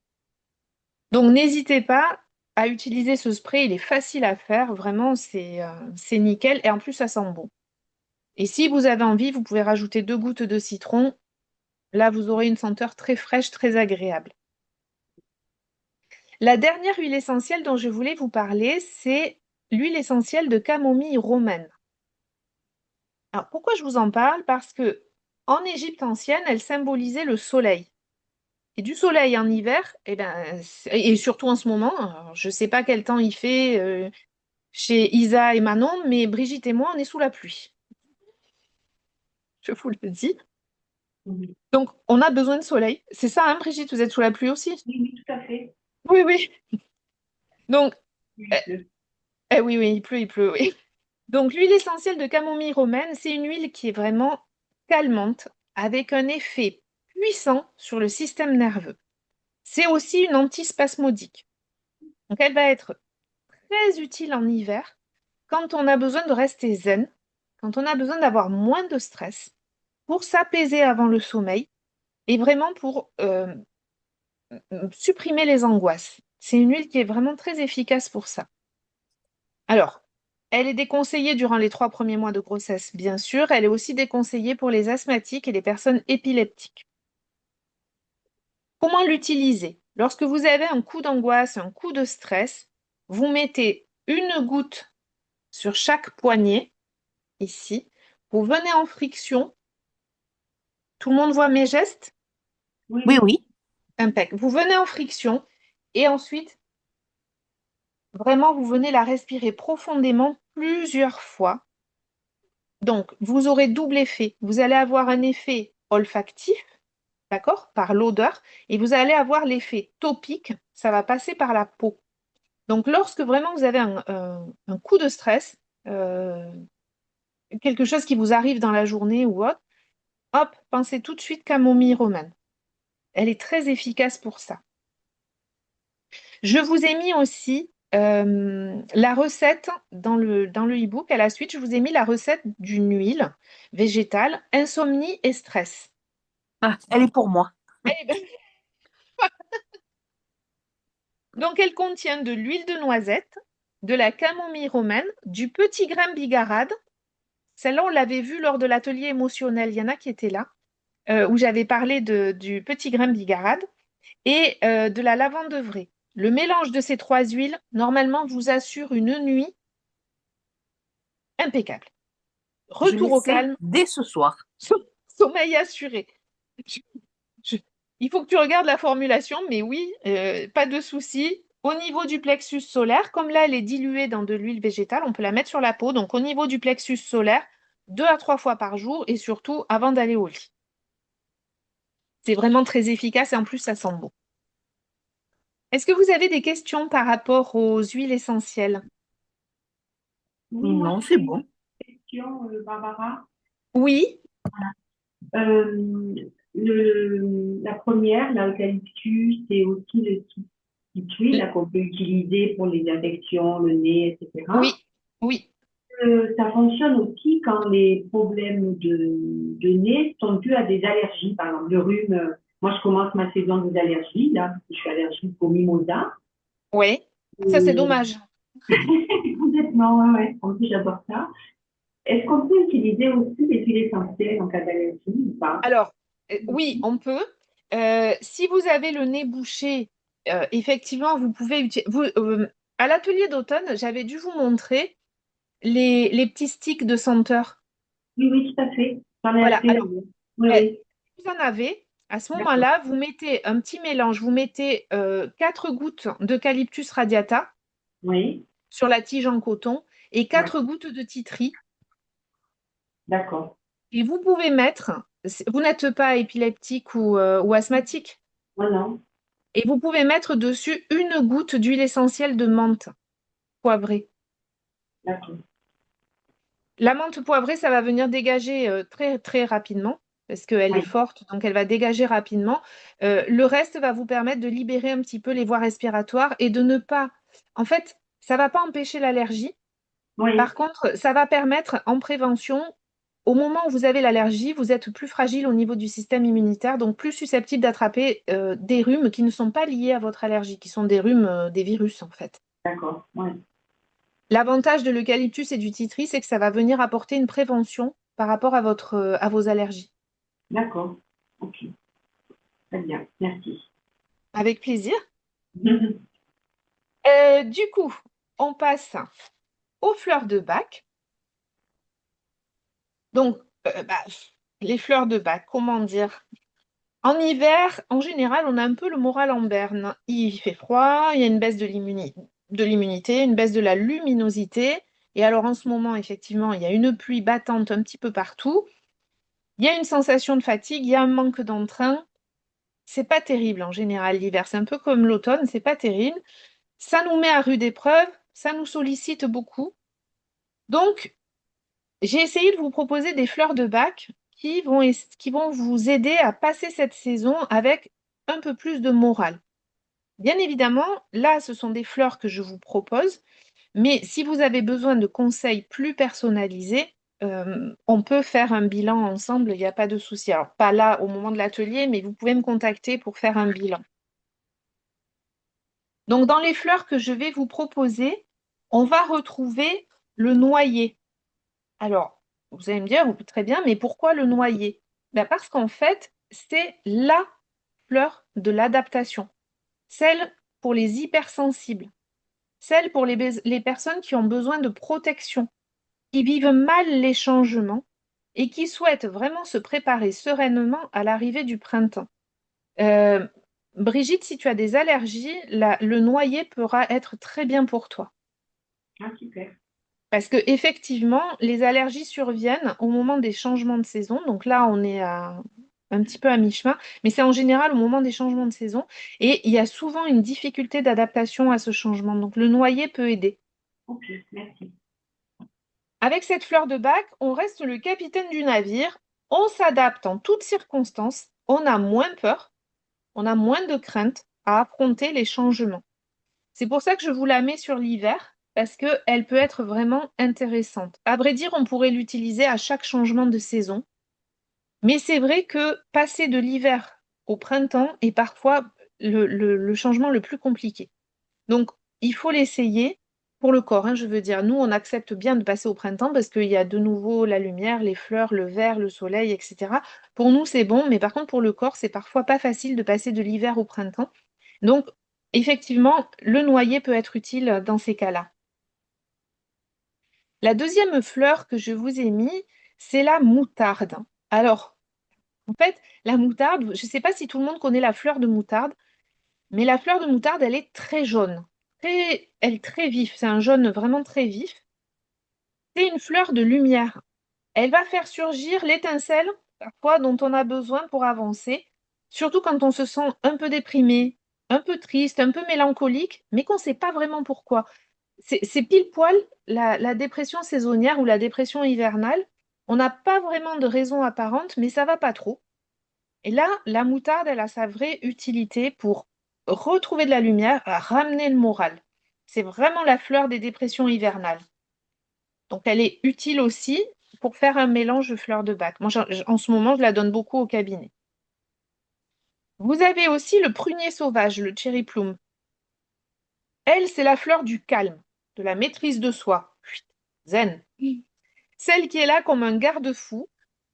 Donc, n'hésitez pas à utiliser ce spray. Il est facile à faire. Vraiment, c'est nickel. Et en plus, ça sent bon. Et si vous avez envie, vous pouvez rajouter 2 gouttes de citron. Là, vous aurez une senteur très fraîche, très agréable. La dernière huile essentielle dont je voulais vous parler, c'est l'huile essentielle de camomille romaine. Alors, pourquoi je vous en parle? Parce que en Égypte ancienne, elle symbolisait le soleil. Et du soleil en hiver, et surtout en ce moment, alors, je ne sais pas quel temps il fait chez Isa et Manon, mais Brigitte et moi, on est sous la pluie. Je vous le dis. Oui, Donc, on a besoin de soleil. C'est ça, hein, Brigitte, vous êtes sous la pluie aussi? oui, tout à fait. Oui, oui. Donc, Il pleut. oui, oui, il pleut, oui. Donc, l'huile essentielle de camomille romaine, c'est une huile qui est vraiment calmante, avec un effet puissant sur le système nerveux. C'est aussi une antispasmodique. Donc, elle va être très utile en hiver quand on a besoin de rester zen, quand on a besoin d'avoir moins de stress, pour s'apaiser avant le sommeil et vraiment pour supprimer les angoisses. C'est une huile qui est vraiment très efficace pour ça. Alors, elle est déconseillée durant les 3 premiers mois de grossesse, bien sûr. Elle est aussi déconseillée pour les asthmatiques et les personnes épileptiques. Comment l'utiliser? Lorsque vous avez un coup d'angoisse, un coup de stress, vous mettez 1 goutte sur chaque poignet, ici. Vous venez en friction. Tout le monde voit mes gestes? Oui, Oui, oui. Impec. Vous venez en friction et ensuite, vraiment, vous venez la respirer profondément plusieurs fois. Donc, vous aurez double effet. Vous allez avoir un effet olfactif, d'accord, par l'odeur, et vous allez avoir l'effet topique, ça va passer par la peau. Donc, lorsque vraiment vous avez un coup de stress, euh, quelque chose qui vous arrive dans la journée ou autre, hop, pensez tout de suite camomille romaine. Elle est très efficace pour ça. Je vous ai mis aussi la recette dans le e-book. À la suite, je vous ai mis la recette d'une huile végétale, insomnie et stress. Ah, elle est pour moi. Eh ben, donc, elle contient de l'huile de noisette, de la camomille romaine, du petit grain bigarade. Celle-là, on l'avait vue lors de l'atelier émotionnel. Il y en a qui étaient là, où j'avais parlé du petit grain bigarade et de la lavande vraie. Le mélange de ces 3 huiles, normalement, vous assure une nuit impeccable. Je Retour au l'essaie calme, dès ce soir. sommeil assuré. Je- je- Il faut que tu regardes la formulation, mais oui, pas de souci. Au niveau du plexus solaire, comme là, elle est diluée dans de l'huile végétale, on peut la mettre sur la peau. Donc, au niveau du plexus solaire, 2 à 3 fois par jour et surtout avant d'aller au lit. C'est vraiment très efficace et en plus, ça sent bon. Est-ce que vous avez des questions par rapport aux huiles essentielles? Oui, moi, Non, c'est j'ai une bon. question, Barbara. Oui, La première, l'eucalyptus et aussi le petite huile L- là, qu'on peut utiliser pour les infections, le nez, etc. Oui, oui. Ça fonctionne aussi quand les problèmes de nez sont dus à des allergies, par exemple le rhume. Moi, je commence ma saison des allergies, là, parce que je suis allergique au mimosa. Oui. Ça, c'est Et dommage. complètement, ouais, ouais. En plus, j'adore ça. Est-ce qu'on peut utiliser aussi des huiles essentielles en cas d'allergie ou pas? Alors, oui, on peut. Si vous avez le nez bouché, effectivement, vous pouvez utiliser. À l'atelier d'automne, j'avais dû vous montrer les petits sticks de senteur. Oui, oui, tout à fait. J'en ai Voilà. acheté. Alors, Oui, oui. si Oui. vous en avez, à ce D'accord. moment-là, vous mettez un petit mélange. Vous mettez 4 gouttes d'eucalyptus radiata Oui, sur la tige en coton et ouais, 4 gouttes de titri. d'accord. Et vous pouvez mettre, vous n'êtes pas épileptique ou asthmatique, Oh non, et vous pouvez mettre dessus une goutte d'huile essentielle de menthe poivrée. d'accord. La menthe poivrée, ça va venir dégager très, très rapidement, parce qu'elle est Oui, forte, donc elle va dégager rapidement. Le reste va vous permettre de libérer un petit peu les voies respiratoires et de ne pas... En fait, ça ne va pas empêcher l'allergie. Par oui, contre, ça va permettre en prévention, au moment où vous avez l'allergie, vous êtes plus fragile au niveau du système immunitaire, donc plus susceptible d'attraper des rhumes qui ne sont pas liés à votre allergie, qui sont des rhumes, des virus en fait. d'accord. Oui, L'avantage de l'eucalyptus et du titri, c'est que ça va venir apporter une prévention par rapport à vos allergies. d'accord. Ok, très bien. Merci. Avec plaisir. Du coup, on passe aux fleurs de Bach. Donc, les fleurs de Bach, comment dire? En hiver, en général, on a un peu le moral en berne. Il fait froid, il y a une baisse de l'immunité, une baisse de la luminosité. Et alors, en ce moment, effectivement, il y a une pluie battante un petit peu partout. Il y a une sensation de fatigue, il y a un manque d'entrain. C'est pas terrible en général l'hiver, c'est un peu comme l'automne, c'est pas terrible. Ça nous met à rude épreuve, ça nous sollicite beaucoup. Donc, j'ai essayé de vous proposer des fleurs de bac qui vont vous aider à passer cette saison avec un peu plus de morale. Bien évidemment, là, ce sont des fleurs que je vous propose, mais si vous avez besoin de conseils plus personnalisés, on peut faire un bilan ensemble, il n'y a pas de souci. Alors, pas là au moment de l'atelier, mais vous pouvez me contacter pour faire un bilan. Donc, dans les fleurs que je vais vous proposer, on va retrouver le noyer. Alors, vous allez me dire, très bien, mais pourquoi le noyer? Ben, parce qu'en fait, c'est la fleur de l'adaptation, celle pour les hypersensibles, celle pour les personnes qui ont besoin de protection, qui vivent mal les changements et qui souhaitent vraiment se préparer sereinement à l'arrivée du printemps. Euh, Brigitte, si tu as des allergies, le noyer pourra être très bien pour toi. Ah, super. Parce que effectivement, les allergies surviennent au moment des changements de saison. Donc là, on est un petit peu à mi-chemin, mais c'est en général au moment des changements de saison. Et il y a souvent une difficulté d'adaptation à ce changement. Donc le noyer peut aider. Ok, merci. Avec cette fleur de bac, on reste le capitaine du navire. On s'adapte en toutes circonstances. On a moins peur, on a moins de crainte à affronter les changements. C'est pour ça que je vous la mets sur l'hiver, parce qu'elle peut être vraiment intéressante. À vrai dire, on pourrait l'utiliser à chaque changement de saison, mais c'est vrai que passer de l'hiver au printemps est parfois le changement le plus compliqué. Donc, il faut l'essayer pour le corps, hein, je veux dire. Nous, on accepte bien de passer au printemps parce qu'il y a de nouveau la lumière, les fleurs, le vert, le soleil, etc. Pour nous, c'est bon, mais par contre, pour le corps, c'est parfois pas facile de passer de l'hiver au printemps. Donc, effectivement, le noyer peut être utile dans ces cas-là. La deuxième fleur que je vous ai mis, c'est la moutarde. Alors, en fait, la moutarde, je ne sais pas si tout le monde connaît la fleur de moutarde, mais la fleur de moutarde, elle est très jaune. Elle est très vif. C'est un jaune vraiment très vif. C'est une fleur de lumière. Elle va faire surgir l'étincelle, parfois, dont on a besoin pour avancer, surtout quand on se sent un peu déprimé, un peu triste, un peu mélancolique, mais qu'on ne sait pas vraiment pourquoi. C'est pile poil la dépression saisonnière ou la dépression hivernale. On n'a pas vraiment de raison apparente, mais ça va pas trop. Et là, la moutarde, elle a sa vraie utilité pour retrouver de la lumière, ramener le moral. C'est vraiment la fleur des dépressions hivernales. Donc, elle est utile aussi pour faire un mélange de fleurs de bac. Moi, en ce moment, je la donne beaucoup au cabinet. Vous avez aussi le prunier sauvage, le cherry plum. Elle, c'est la fleur du calme, de la maîtrise de soi. Zen. Celle qui est là comme un garde-fou,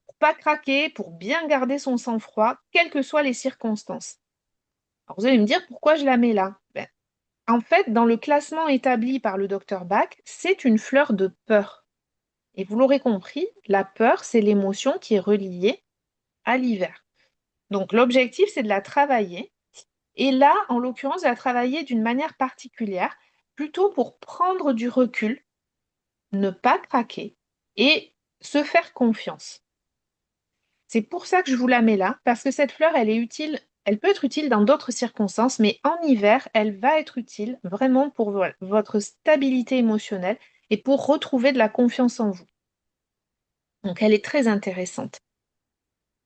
pour pas craquer, pour bien garder son sang-froid, quelles que soient les circonstances. Alors, vous allez me dire pourquoi je la mets là. En fait, dans le classement établi par le docteur Bach, c'est une fleur de peur. Et vous l'aurez compris, la peur, c'est l'émotion qui est reliée à l'hiver. Donc l'objectif, c'est de la travailler. Et là, en l'occurrence, de la travailler d'une manière particulière, plutôt pour prendre du recul, ne pas craquer et se faire confiance. C'est pour ça que je vous la mets là, parce que cette fleur, elle est utile, elle peut être utile dans d'autres circonstances, mais en hiver, elle va être utile vraiment pour votre stabilité émotionnelle et pour retrouver de la confiance en vous. Donc, elle est très intéressante.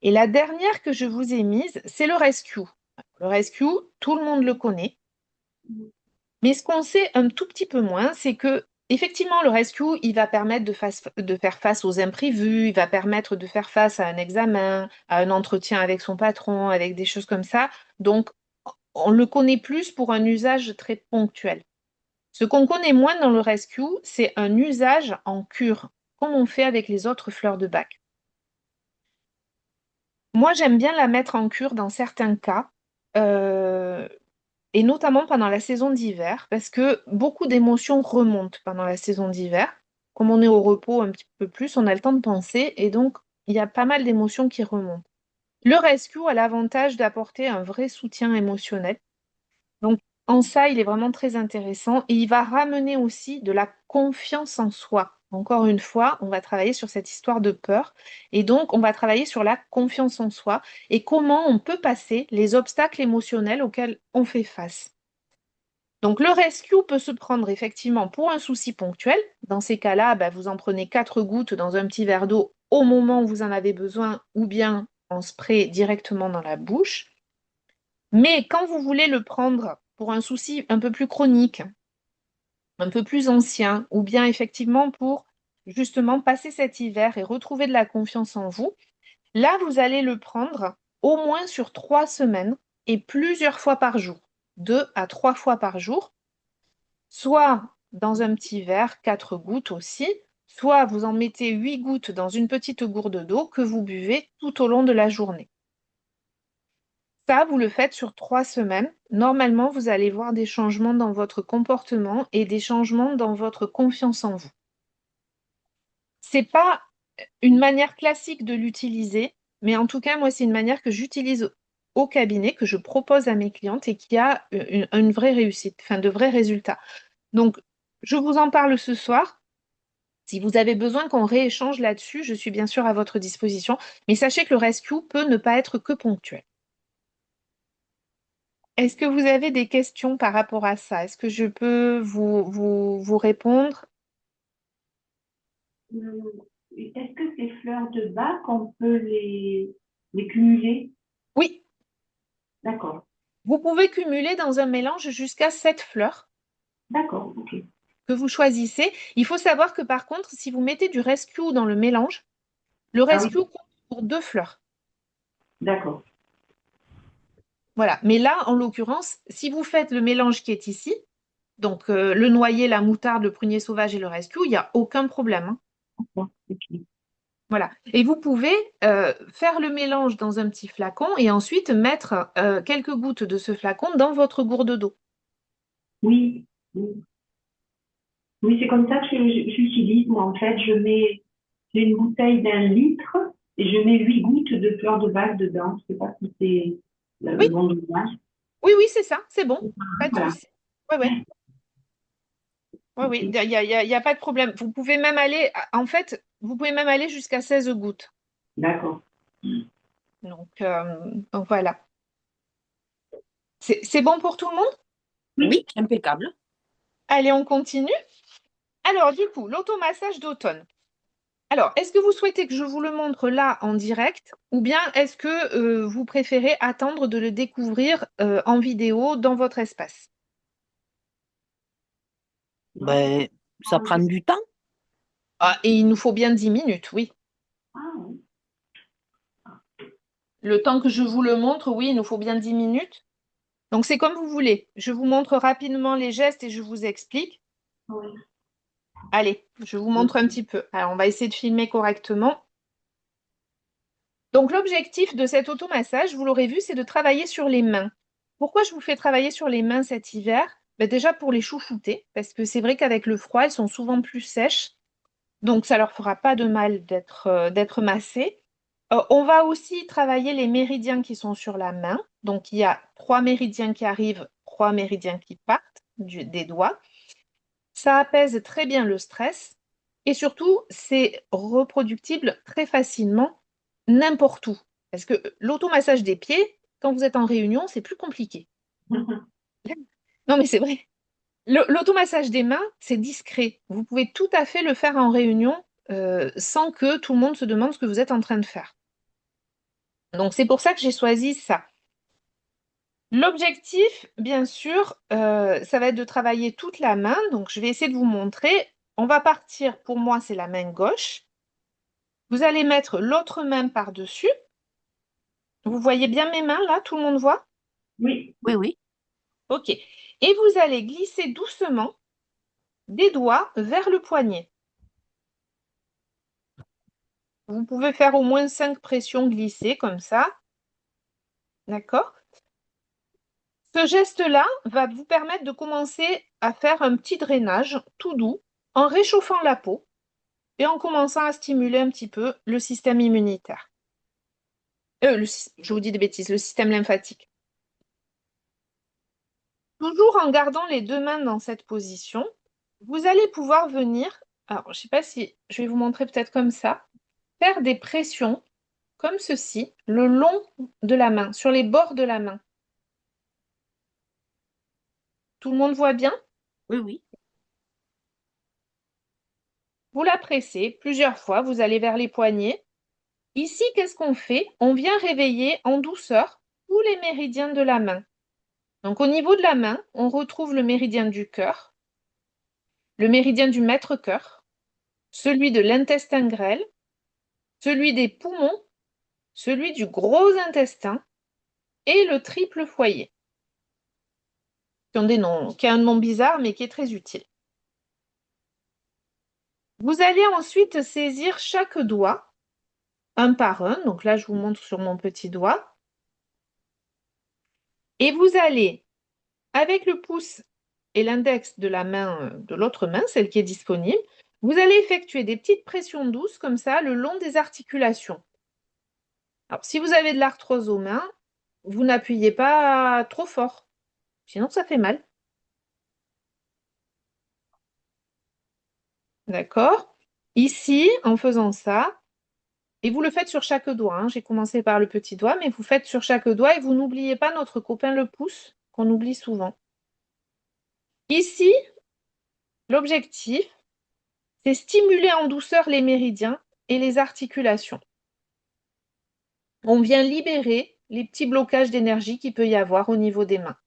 Et la dernière que je vous ai mise, c'est le rescue. Le rescue, tout le monde le connaît. Mais ce qu'on sait un tout petit peu moins, c'est que effectivement, le rescue, il va permettre de faire face aux imprévus, il va permettre de faire face à un examen, à un entretien avec son patron, avec des choses comme ça. Donc, on le connaît plus pour un usage très ponctuel. Ce qu'on connaît moins dans le rescue, c'est un usage en cure, comme on fait avec les autres fleurs de bac. Moi, j'aime bien la mettre en cure dans certains cas, et notamment pendant la saison d'hiver, parce que beaucoup d'émotions remontent pendant la saison d'hiver. Comme on est au repos un petit peu plus, on a le temps de penser, et donc il y a pas mal d'émotions qui remontent. Le rescue a l'avantage d'apporter un vrai soutien émotionnel. Donc en ça, il est vraiment très intéressant, et il va ramener aussi de la confiance en soi. Encore une fois, on va travailler sur cette histoire de peur, et donc on va travailler sur la confiance en soi et comment on peut passer les obstacles émotionnels auxquels on fait face. Donc le rescue peut se prendre effectivement pour un souci ponctuel. Dans ces cas-là, vous en prenez 4 gouttes dans un petit verre d'eau au moment où vous en avez besoin, ou bien en spray directement dans la bouche. Mais quand vous voulez le prendre pour un souci un peu plus chronique, un peu plus ancien, ou bien effectivement pour justement passer cet hiver et retrouver de la confiance en vous, là, vous allez le prendre au moins sur 3 semaines et plusieurs fois par jour, 2 à 3 fois par jour, soit dans un petit verre, 4 gouttes aussi, soit vous en mettez 8 gouttes dans une petite gourde d'eau que vous buvez tout au long de la journée. Ça, vous le faites sur 3 semaines. Normalement, vous allez voir des changements dans votre comportement et des changements dans votre confiance en vous. C'est pas une manière classique de l'utiliser, mais en tout cas, moi, c'est une manière que j'utilise au cabinet, que je propose à mes clientes et qui a une vraie réussite, enfin de vrais résultats. Donc, je vous en parle ce soir. Si vous avez besoin qu'on rééchange là-dessus, je suis bien sûr à votre disposition, mais sachez que le rescue peut ne pas être que ponctuel. Est-ce que vous avez des questions par rapport à ça? Est-ce que je peux vous répondre? Est-ce que ces fleurs de bac, on peut les cumuler? Oui, D'accord, vous pouvez cumuler dans un mélange jusqu'à 7 fleurs d'accord, ok. que vous choisissez. Il faut savoir que par contre, si vous mettez du rescue dans le mélange, le Ah oui, rescue compte pour 2 fleurs. d'accord, Voilà. Mais là, en l'occurrence, si vous faites le mélange qui est ici, donc le noyer, la moutarde, le prunier sauvage et le rescue, il n'y a aucun problème, hein. d'accord, ok. Voilà. Et vous pouvez faire le mélange dans un petit flacon et ensuite mettre quelques gouttes de ce flacon dans votre gourde d'eau. Oui, oui, oui, c'est comme ça que j'utilise. Moi, en fait, j'ai une bouteille d'1 litre et je mets 8 gouttes de fleurs de bac dedans. Je ne sais pas si c'est Oui, le bon dosage. oui, oui, c'est ça, c'est bon. Pas de Voilà, souci. Oui, oui. Oui, oui, ok, il y a pas de problème. Vous pouvez même aller, en fait, vous pouvez même aller jusqu'à 16 gouttes. d'accord. Donc voilà. C'est bon pour tout le monde? Oui, impeccable. Allez, on continue. Alors, du coup, l'automassage d'automne. Alors, est-ce que vous souhaitez que je vous le montre là en direct ou bien est-ce que vous préférez attendre de le découvrir en vidéo dans votre espace? Ben, ça prend du temps. Ah, et il nous faut bien 10 minutes, oui. Ah, oui. Le temps que je vous le montre, oui, il nous faut bien 10 minutes. Donc, c'est comme vous voulez. Je vous montre rapidement les gestes et je vous explique. Oui. Allez, je vous montre un petit peu. Alors, on va essayer de filmer correctement. Donc, l'objectif de cet automassage, vous l'aurez vu, c'est de travailler sur les mains. Pourquoi je vous fais travailler sur les mains cet hiver? Ben, déjà pour les chouchouter, parce que c'est vrai qu'avec le froid, elles sont souvent plus sèches. Donc, ça leur fera pas de mal d'être massées. On va aussi travailler les méridiens qui sont sur la main. Donc, il y a 3 méridiens qui arrivent, 3 méridiens qui partent des doigts. Ça apaise très bien le stress et surtout, c'est reproductible très facilement n'importe où. Parce que l'automassage des pieds, quand vous êtes en réunion, c'est plus compliqué. Non, mais c'est vrai. L'automassage des mains, c'est discret. Vous pouvez tout à fait le faire en réunion sans que tout le monde se demande ce que vous êtes en train de faire. Donc, c'est pour ça que j'ai choisi ça. L'objectif, bien sûr, ça va être de travailler toute la main. Donc, je vais essayer de vous montrer. On va partir, pour moi, c'est la main gauche. Vous allez mettre l'autre main par-dessus. Vous voyez bien mes mains, là? Tout le monde voit? Oui. Oui, oui. OK. Et vous allez glisser doucement des doigts vers le poignet. Vous pouvez faire au moins 5 pressions glissées, comme ça. D'accord? Ce geste-là va vous permettre de commencer à faire un petit drainage tout doux en réchauffant la peau et en commençant à stimuler un petit peu le système immunitaire. Je vous dis des bêtises, le système lymphatique. Toujours en gardant les 2 mains dans cette position, vous allez pouvoir venir, alors je ne sais pas si je vais vous montrer peut-être comme ça, faire des pressions comme ceci, le long de la main, sur les bords de la main. Tout le monde voit bien? Oui, oui. Vous la pressez plusieurs fois, vous allez vers les poignets. Ici, qu'est-ce qu'on fait? On vient réveiller en douceur tous les méridiens de la main. Donc au niveau de la main, on retrouve le méridien du cœur, le méridien du maître-cœur, celui de l'intestin grêle, celui des poumons, celui du gros intestin et le triple foyer, qui a un nom bizarre mais qui est très utile. Vous allez ensuite saisir chaque doigt, un par un. Donc là, je vous montre sur mon petit doigt. Et vous allez, avec le pouce et l'index de la main, de l'autre main, celle qui est disponible, vous allez effectuer des petites pressions douces comme ça le long des articulations. Alors, si vous avez de l'arthrose aux mains, vous n'appuyez pas trop fort, sinon ça fait mal. D'accord? Ici, en faisant ça, et vous le faites sur chaque doigt, hein. J'ai commencé par le petit doigt, mais vous faites sur chaque doigt et vous n'oubliez pas notre copain le pouce, qu'on oublie souvent. Ici, l'objectif, c'est stimuler en douceur les méridiens et les articulations. On vient libérer les petits blocages d'énergie qu'il peut y avoir au niveau des mains.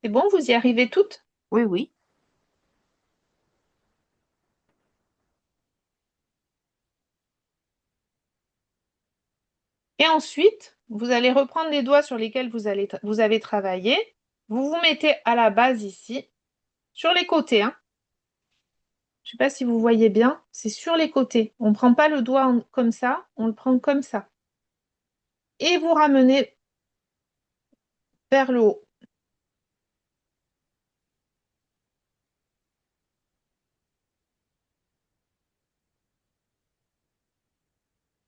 C'est bon, vous y arrivez toutes? Oui, oui. Et ensuite, vous allez reprendre les doigts sur lesquels vous avez travaillé. Vous vous mettez à la base ici, sur les côtés, hein. Je ne sais pas si vous voyez bien, c'est sur les côtés. On ne prend pas le doigt comme ça, on le prend comme ça. Et vous ramenez vers le haut.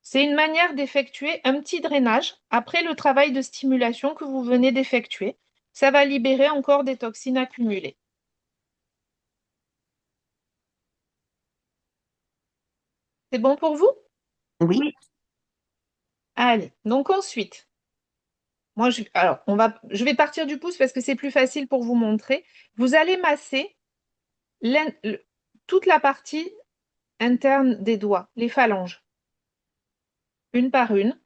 C'est une manière d'effectuer un petit drainage après le travail de stimulation que vous venez d'effectuer. Ça va libérer encore des toxines accumulées. C'est bon pour vous? Oui. Oui. Allez, donc ensuite, je vais partir du pouce parce que c'est plus facile pour vous montrer. Vous allez masser toute la partie interne des doigts, les phalanges, une par une.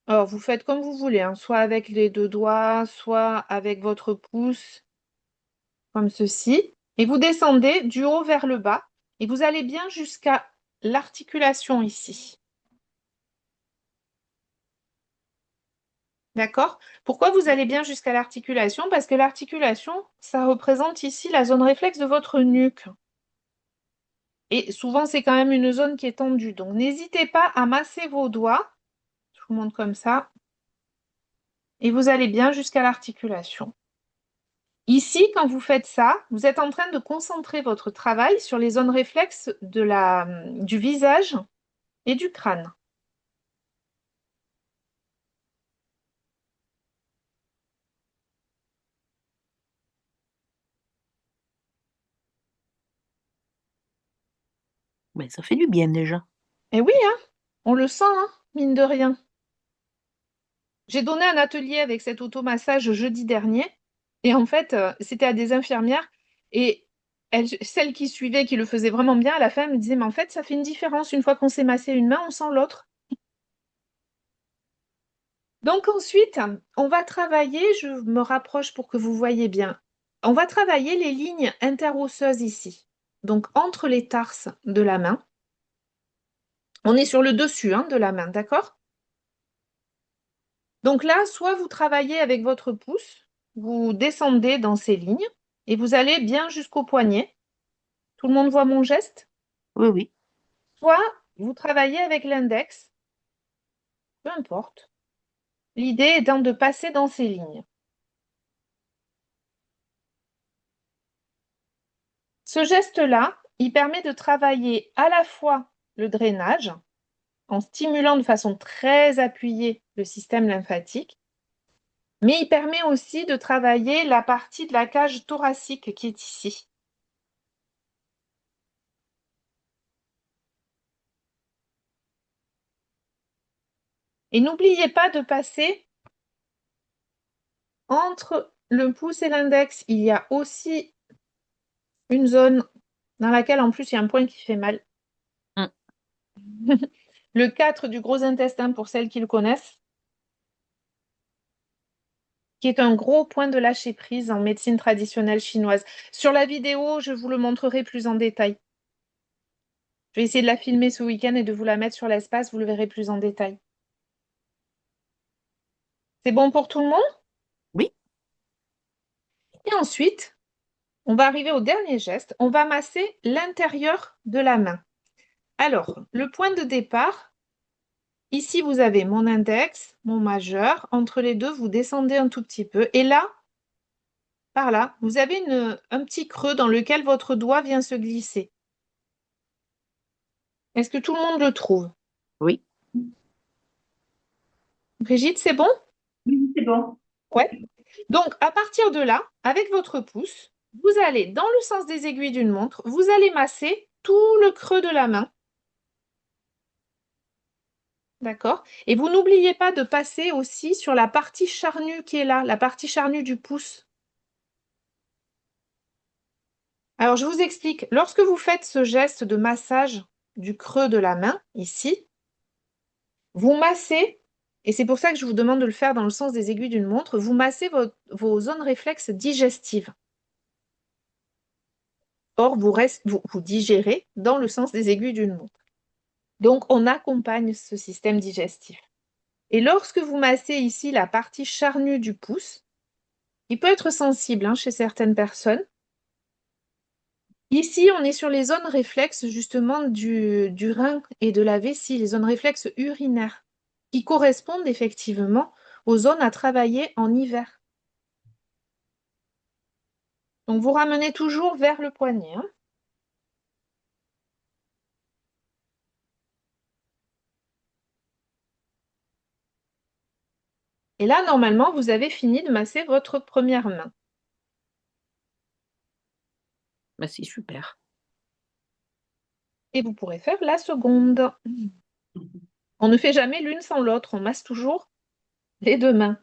Alors, vous faites comme vous voulez, hein, soit avec les deux doigts, soit avec votre pouce, comme ceci. Et vous descendez du haut vers le bas et vous allez bien jusqu'à l'articulation ici. D'accord? Pourquoi vous allez bien jusqu'à l'articulation? Parce que l'articulation, ça représente ici la zone réflexe de votre nuque. Et souvent, c'est quand même une zone qui est tendue. Donc, n'hésitez pas à masser vos doigts. Je vous montre comme ça. Et vous allez bien jusqu'à l'articulation. Ici, quand vous faites ça, vous êtes en train de concentrer votre travail sur les zones réflexes du visage et du crâne. Ben, ça fait du bien déjà. Et oui, hein, on le sent, hein, mine de rien. J'ai donné un atelier avec cet automassage jeudi dernier. Et en fait, c'était à des infirmières. Et celle qui suivait, qui le faisait vraiment bien, à la fin, elle me disait, mais en fait, ça fait une différence. Une fois qu'on s'est massé une main, on sent l'autre. Donc ensuite, on va travailler, je me rapproche pour que vous voyez bien. On va travailler les lignes interosseuses ici. Donc entre les tarses de la main. On est sur le dessus, hein, de la main, d'accord? Donc là, soit vous travaillez avec votre pouce, vous descendez dans ces lignes et vous allez bien jusqu'au poignet. Tout le monde voit mon geste? Oui, oui. Soit vous travaillez avec l'index, peu importe. L'idée étant de passer dans ces lignes. Ce geste-là, il permet de travailler à la fois le drainage, en stimulant de façon très appuyée le système lymphatique, mais il permet aussi de travailler la partie de la cage thoracique qui est ici. Et n'oubliez pas de passer entre le pouce et l'index. Il y a aussi une zone dans laquelle en plus il y a un point qui fait mal. Mm. Le 4 du gros intestin pour celles qui le connaissent, qui est un gros point de lâcher prise en médecine traditionnelle chinoise. Sur la vidéo, je vous le montrerai plus en détail. Je vais essayer de la filmer ce week-end et de vous la mettre sur l'espace, vous le verrez plus en détail. C'est bon pour tout le monde? Oui. Et ensuite, on va arriver au dernier geste. On va masser l'intérieur de la main. Alors, le point de départ, ici, vous avez mon index, mon majeur. Entre les deux, vous descendez un tout petit peu. Et là, par là, vous avez un petit creux dans lequel votre doigt vient se glisser. Est-ce que tout le monde le trouve? Oui. Brigitte, c'est bon? Oui, c'est bon. Ouais. Donc, à partir de là, avec votre pouce, vous allez dans le sens des aiguilles d'une montre, vous allez masser tout le creux de la main. D'accord? Et vous n'oubliez pas de passer aussi sur la partie charnue qui est là, la partie charnue du pouce. Alors, je vous explique. Lorsque vous faites ce geste de massage du creux de la main, ici, vous massez, et c'est pour ça que je vous demande de le faire dans le sens des aiguilles d'une montre, vous massez vos zones réflexes digestives. Or, vous digérez dans le sens des aiguilles d'une montre. Donc, on accompagne ce système digestif. Et lorsque vous massez ici la partie charnue du pouce, il peut être sensible hein, chez certaines personnes. Ici, on est sur les zones réflexes justement du rein et de la vessie, les zones réflexes urinaires, qui correspondent effectivement aux zones à travailler en hiver. Donc, vous ramenez toujours vers le poignet. Hein. Et là, normalement, vous avez fini de masser votre première main. Ben, c'est super. Et vous pourrez faire la seconde. On ne fait jamais l'une sans l'autre, on masse toujours les deux mains.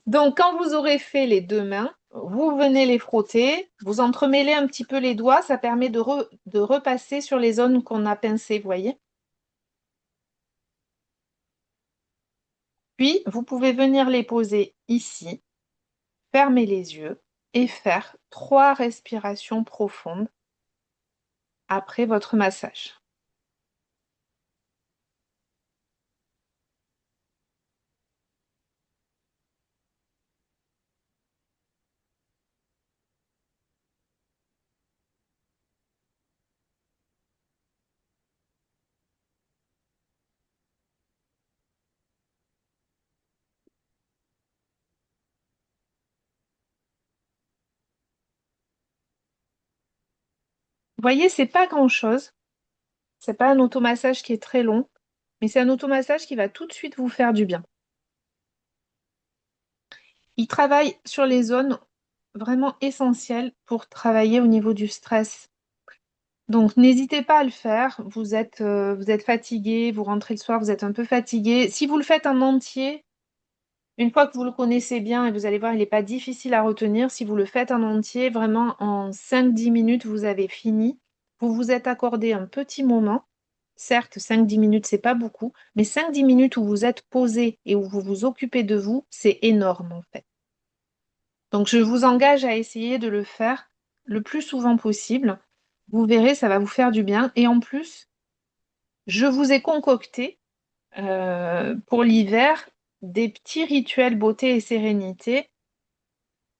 Donc, quand vous aurez fait les deux mains, vous venez les frotter, vous entremêlez un petit peu les doigts, ça permet de repasser sur les zones qu'on a pincées, vous voyez. Puis, vous pouvez venir les poser ici, fermer les yeux et faire 3 respirations profondes après votre massage. Vous voyez, c'est pas grand-chose. C'est pas un automassage qui est très long, mais c'est un automassage qui va tout de suite vous faire du bien. Il travaille sur les zones vraiment essentielles pour travailler au niveau du stress. Donc, n'hésitez pas à le faire. Vous êtes fatigué, vous rentrez le soir, vous êtes un peu fatigué. Si vous le faites en entier, une fois que vous le connaissez bien, et vous allez voir, il n'est pas difficile à retenir. Si vous le faites en entier, vraiment en 5-10 minutes, vous avez fini. Vous vous êtes accordé un petit moment. Certes, 5-10 minutes, c'est pas beaucoup, mais 5-10 minutes où vous êtes posé et où vous vous occupez de vous, c'est énorme en fait. Donc, je vous engage à essayer de le faire le plus souvent possible. Vous verrez, ça va vous faire du bien. Et en plus, je vous ai concocté pour l'hiver des petits rituels beauté et sérénité.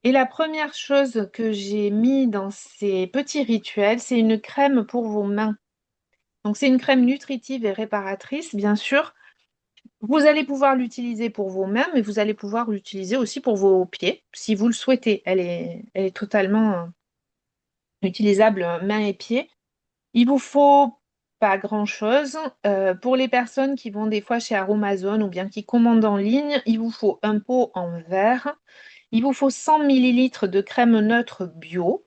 Et la première chose que j'ai mis dans ces petits rituels, c'est une crème pour vos mains. Donc, c'est une crème nutritive et réparatrice, bien sûr. Vous allez pouvoir l'utiliser pour vos mains, mais vous allez pouvoir l'utiliser aussi pour vos pieds, si vous le souhaitez. Elle est totalement utilisable mains et pieds. Il vous faut pas grand-chose. Pour les personnes qui vont des fois chez Aromazone ou bien qui commandent en ligne, il vous faut un pot en verre. Il vous faut 100 millilitres de crème neutre bio,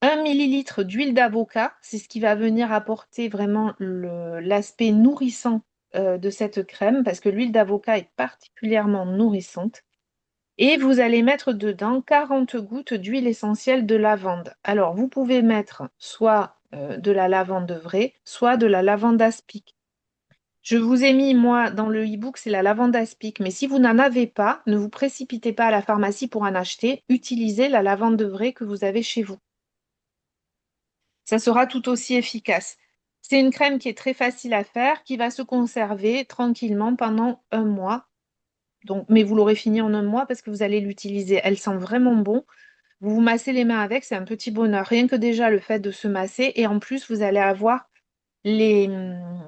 1 millilitre d'huile d'avocat. C'est ce qui va venir apporter vraiment l'aspect nourrissant de cette crème parce que l'huile d'avocat est particulièrement nourrissante. Et vous allez mettre dedans 40 gouttes d'huile essentielle de lavande. Alors, vous pouvez mettre soit de la lavande vraie, soit de la lavande aspic. Je vous ai mis, moi, dans le e-book, c'est la lavande aspic. Mais si vous n'en avez pas, ne vous précipitez pas à la pharmacie pour en acheter. Utilisez la lavande vraie que vous avez chez vous. Ça sera tout aussi efficace. C'est une crème qui est très facile à faire, qui va se conserver tranquillement pendant un mois. Donc, mais vous l'aurez fini en un mois parce que vous allez l'utiliser. Elle sent vraiment bon. Vous vous massez les mains avec, c'est un petit bonheur. Rien que déjà le fait de se masser. Et en plus, vous allez avoir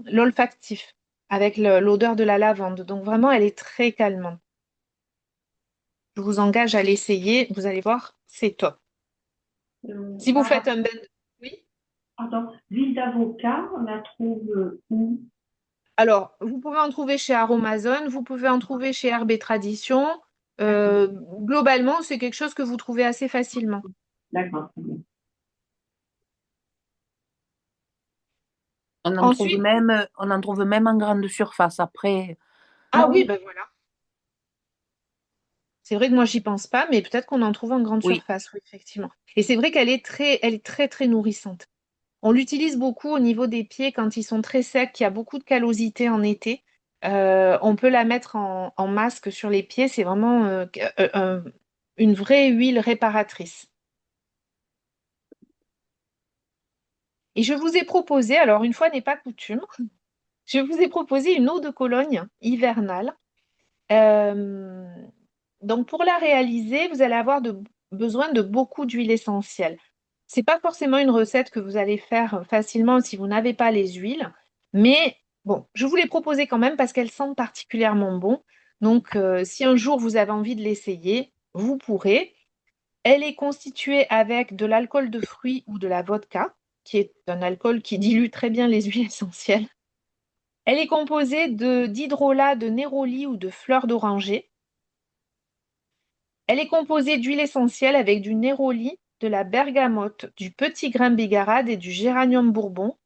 l'olfactif avec l'odeur de la lavande. Donc vraiment, elle est très calmante. Je vous engage à l'essayer. Vous allez voir, c'est top. Si vous faites un bain de... Oui. Pardon, l'huile d'avocat, on la trouve où? Alors, vous pouvez en trouver chez Aromazone, vous pouvez en trouver chez Herbe et Tradition. Globalement, c'est quelque chose que vous trouvez assez facilement. D'accord, très bien. Ensuite, On en trouve même en grande surface. Après, ah oui, ben voilà. C'est vrai que moi, j'y pense pas, mais peut-être qu'on en trouve en grande oui. surface, oui, effectivement. Et c'est vrai elle est très, très nourrissante. On l'utilise beaucoup au niveau des pieds quand ils sont très secs, qu'il y a beaucoup de callosité en été. On peut la mettre en masque sur les pieds. C'est vraiment une vraie huile réparatrice. Et je vous ai proposé, alors une fois n'est pas coutume, je vous ai proposé une eau de Cologne hivernale. Euh, donc pour la réaliser, vous allez avoir besoin de beaucoup d'huile essentielle. C'est pas forcément une recette que vous allez faire facilement si vous n'avez pas les huiles, mais bon, je vous l'ai proposée quand même parce qu'elle sent particulièrement bon. Donc si un jour vous avez envie de l'essayer, vous pourrez. Elle est constituée avec de l'alcool de fruits ou de la vodka, qui est un alcool qui dilue très bien les huiles essentielles. Elle est composée d'hydrolat de néroli ou de fleurs d'oranger. Elle est composée d'huile essentielle avec du néroli, de la bergamote, du petit grain bigarade et du géranium bourbon.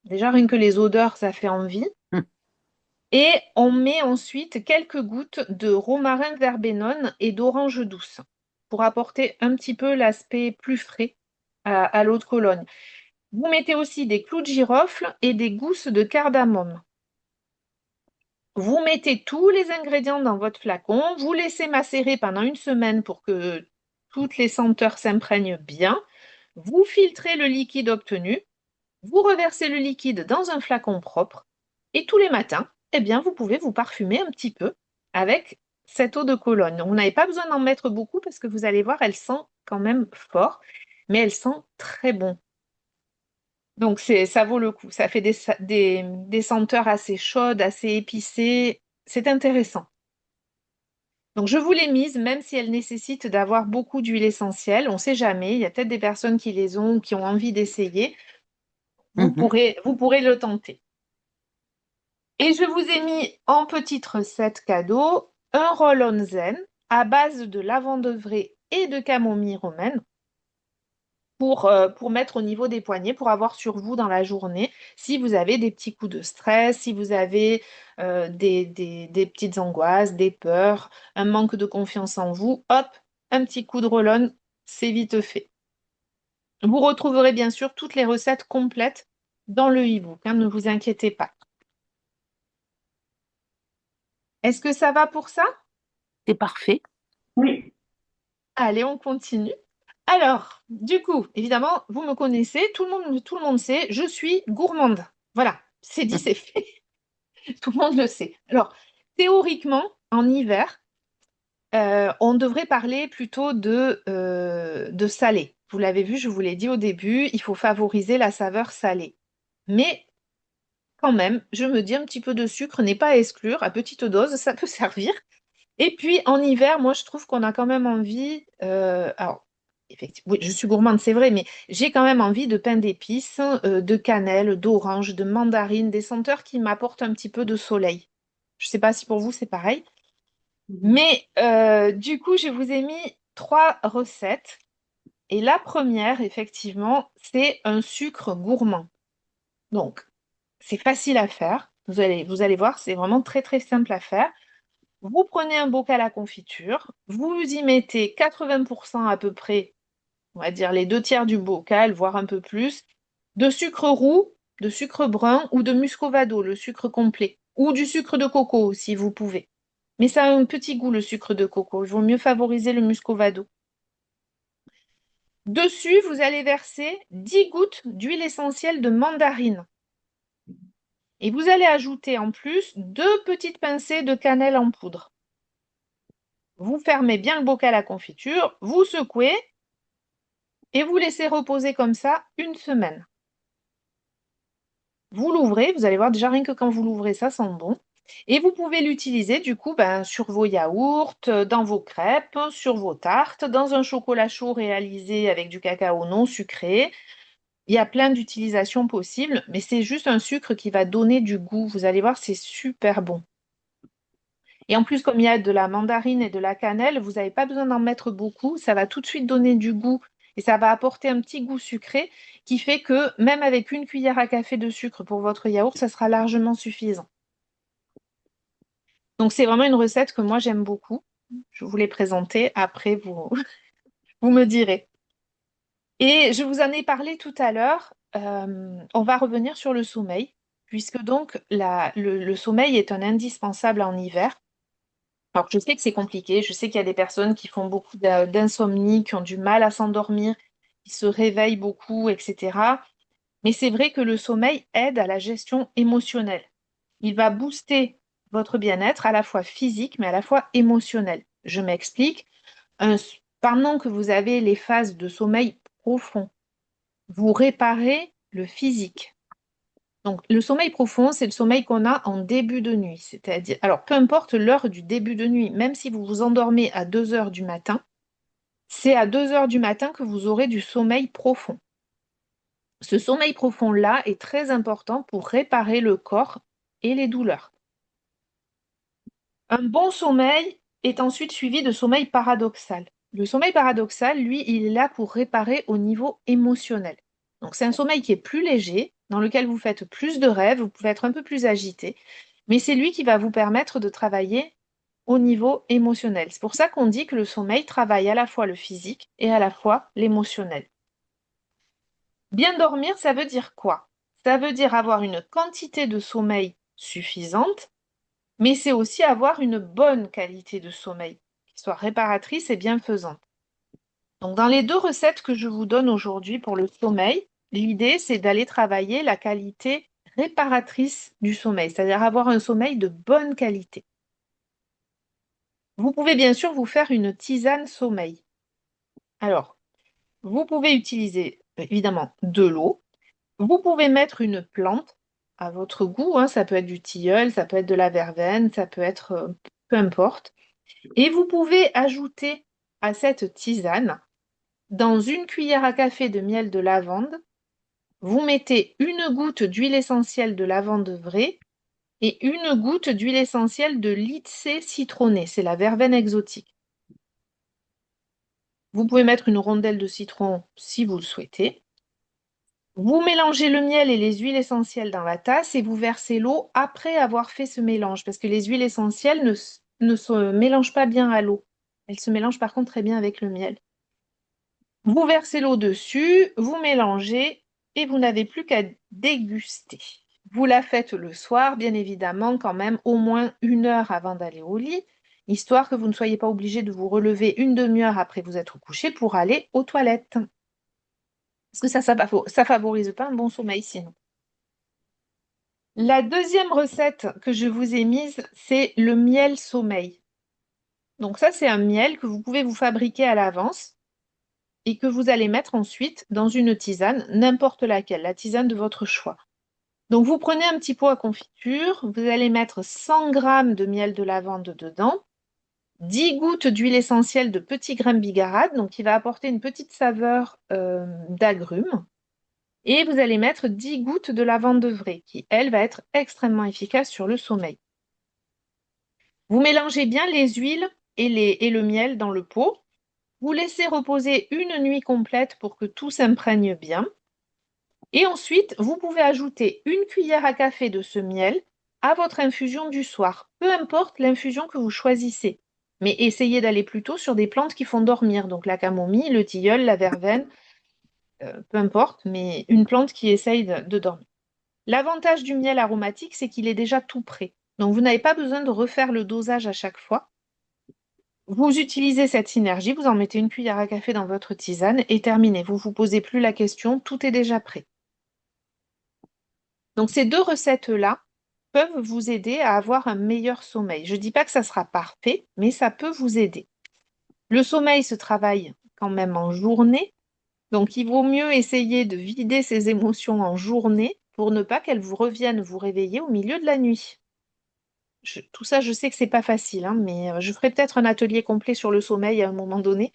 Déjà, rien que les odeurs, ça fait envie. Hum. Et on met ensuite quelques gouttes de romarin verbenone et d'orange douce. pour apporter un petit peu l'aspect plus frais à l'eau de Cologne. Vous mettez aussi des clous de girofle et des gousses de cardamome. Vous mettez tous les ingrédients dans votre flacon, vous laissez macérer pendant 1 semaine pour que toutes les senteurs s'imprègnent bien. Vous filtrez le liquide obtenu, vous reversez le liquide dans un flacon propre et tous les matins, eh bien, vous pouvez vous parfumer un petit peu avec cette eau de Cologne. Vous n'avez pas besoin d'en mettre beaucoup parce que vous allez voir, elle sent quand même fort, mais elle sent très bon. Donc ça vaut le coup. Ça fait des senteurs assez chaudes, assez épicées. C'est intéressant. Donc je vous l'ai mise, même si elle nécessite d'avoir beaucoup d'huile essentielle. On ne sait jamais. Il y a peut-être des personnes qui les ont ou qui ont envie d'essayer. Vous Mhm. pourrez le tenter. Et je vous ai mis en petite recette cadeau un roll-on zen à base de lavande vraie et de camomille romaine pour mettre au niveau des poignets, pour avoir sur vous dans la journée, si vous avez des petits coups de stress, si vous avez des petites angoisses, des peurs, un manque de confiance en vous, hop, un petit coup de roll-on, c'est vite fait. Vous retrouverez bien sûr toutes les recettes complètes dans le e-book, hein, ne vous inquiétez pas. Est-ce que ça va pour ça? C'est parfait. Oui, Allez, on continue. Alors, du coup, évidemment, vous me connaissez, tout le monde sait, je suis gourmande. Voilà, c'est dit, c'est fait. Tout le monde le sait. Alors, théoriquement, en hiver, on devrait parler plutôt de salé. Vous l'avez vu, je vous l'ai dit au début, il faut favoriser la saveur salée. Mais quand même, je me dis un petit peu de sucre n'est pas à exclure, à petite dose, ça peut servir. Et puis en hiver, moi je trouve qu'on a quand même envie, alors effectivement, oui, je suis gourmande, c'est vrai, mais j'ai quand même envie de pain d'épices, de cannelle, d'orange, de mandarine, des senteurs qui m'apportent un petit peu de soleil. Je ne sais pas si pour vous c'est pareil, mais du coup, je vous ai mis 3 recettes. Et la première, effectivement, c'est un sucre gourmand. Donc, c'est facile à faire. Vous allez voir, c'est vraiment très très simple à faire. Vous prenez un bocal à confiture, vous y mettez 80% à peu près, on va dire les 2 tiers du bocal, voire un peu plus, de sucre roux, de sucre brun ou de muscovado, le sucre complet, ou du sucre de coco si vous pouvez. Mais ça a un petit goût le sucre de coco, il vaut mieux favoriser le muscovado. Dessus, vous allez verser 10 gouttes d'huile essentielle de mandarine. Et vous allez ajouter en plus 2 petites pincées de cannelle en poudre. Vous fermez bien le bocal à confiture, vous secouez et vous laissez reposer comme ça 1 semaine. Vous l'ouvrez, vous allez voir déjà rien que quand vous l'ouvrez, ça sent bon. Et vous pouvez l'utiliser du coup sur vos yaourts, dans vos crêpes, sur vos tartes, dans un chocolat chaud réalisé avec du cacao non sucré. Il y a plein d'utilisations possibles, mais c'est juste un sucre qui va donner du goût. Vous allez voir, c'est super bon. Et en plus, comme il y a de la mandarine et de la cannelle, vous n'avez pas besoin d'en mettre beaucoup. Ça va tout de suite donner du goût et ça va apporter un petit goût sucré qui fait que même avec 1 cuillère à café de sucre pour votre yaourt, ça sera largement suffisant. Donc c'est vraiment une recette que moi j'aime beaucoup. Je vous l'ai présentée. Après, vous me direz. Et je vous en ai parlé tout à l'heure. On va revenir sur le sommeil, puisque donc le sommeil est un indispensable en hiver. Alors, je sais que c'est compliqué, je sais qu'il y a des personnes qui font beaucoup d'insomnie, qui ont du mal à s'endormir, qui se réveillent beaucoup, etc. Mais c'est vrai que le sommeil aide à la gestion émotionnelle. Il va booster votre bien-être à la fois physique, mais à la fois émotionnel. Je m'explique. Pendant que vous avez les phases de sommeil profond, vous réparez le physique. Donc, le sommeil profond, c'est le sommeil qu'on a en début de nuit. C'est-à-dire, alors, peu importe l'heure du début de nuit, même si vous vous endormez à 2 heures du matin, c'est à 2 heures du matin que vous aurez du sommeil profond. Ce sommeil profond-là est très important pour réparer le corps et les douleurs. Un bon sommeil est ensuite suivi de sommeil paradoxal. Le sommeil paradoxal, lui, il est là pour réparer au niveau émotionnel. Donc, c'est un sommeil qui est plus léger, dans lequel vous faites plus de rêves, vous pouvez être un peu plus agité, mais c'est lui qui va vous permettre de travailler au niveau émotionnel. C'est pour ça qu'on dit que le sommeil travaille à la fois le physique et à la fois l'émotionnel. Bien dormir, ça veut dire quoi? Ça veut dire avoir une quantité de sommeil suffisante, mais c'est aussi avoir une bonne qualité de sommeil, qui soit réparatrice et bienfaisante. Donc, dans les deux recettes que je vous donne aujourd'hui pour le sommeil, l'idée, c'est d'aller travailler la qualité réparatrice du sommeil, c'est-à-dire avoir un sommeil de bonne qualité. Vous pouvez bien sûr vous faire une tisane sommeil. Alors, vous pouvez utiliser évidemment de l'eau. Vous pouvez mettre une plante à votre goût, hein, ça peut être du tilleul, ça peut être de la verveine, ça peut être peu importe. Et vous pouvez ajouter à cette tisane, dans une cuillère à café de miel de lavande, vous mettez une goutte d'huile essentielle de lavande vraie et une goutte d'huile essentielle de lycée citronné, c'est la verveine exotique. Vous pouvez mettre une rondelle de citron si vous le souhaitez. Vous mélangez le miel et les huiles essentielles dans la tasse et vous versez l'eau après avoir fait ce mélange, parce que les huiles essentielles ne se mélangent pas bien à l'eau. Elles se mélangent par contre très bien avec le miel. Vous versez l'eau dessus, vous mélangez et vous n'avez plus qu'à déguster. Vous la faites le soir, bien évidemment, quand même au moins 1 heure avant d'aller au lit, histoire que vous ne soyez pas obligé de vous relever une demi-heure après vous être couché pour aller aux toilettes. Parce que ça favorise pas un bon sommeil sinon. La deuxième recette que je vous ai mise, c'est le miel sommeil. Donc ça, c'est un miel que vous pouvez vous fabriquer à l'avance et que vous allez mettre ensuite dans une tisane, n'importe laquelle, la tisane de votre choix. Donc vous prenez un petit pot à confiture, vous allez mettre 100 g de miel de lavande dedans, 10 gouttes d'huile essentielle de petits grains bigarade, donc qui va apporter une petite saveur d'agrumes. Et vous allez mettre 10 gouttes de lavande vraie, qui, elle, va être extrêmement efficace sur le sommeil. Vous mélangez bien les huiles et le miel dans le pot. Vous laissez reposer une nuit complète pour que tout s'imprègne bien. Et ensuite, vous pouvez ajouter une cuillère à café de ce miel à votre infusion du soir. Peu importe l'infusion que vous choisissez. Mais essayez d'aller plutôt sur des plantes qui font dormir. Donc la camomille, le tilleul, la verveine, peu importe, mais une plante qui essaye de dormir. L'avantage du miel aromatique, c'est qu'il est déjà tout prêt. Donc, vous n'avez pas besoin de refaire le dosage à chaque fois. Vous utilisez cette synergie, vous en mettez une cuillère à café dans votre tisane et terminé. Vous ne vous posez plus la question, tout est déjà prêt. Donc, ces deux recettes-là peuvent vous aider à avoir un meilleur sommeil. Je ne dis pas que ça sera parfait, mais ça peut vous aider. Le sommeil se travaille quand même en journée. Donc, il vaut mieux essayer de vider ses émotions en journée pour ne pas qu'elles vous reviennent vous réveiller au milieu de la nuit. Tout ça, je sais que c'est pas facile, hein, mais je ferai peut-être un atelier complet sur le sommeil à un moment donné.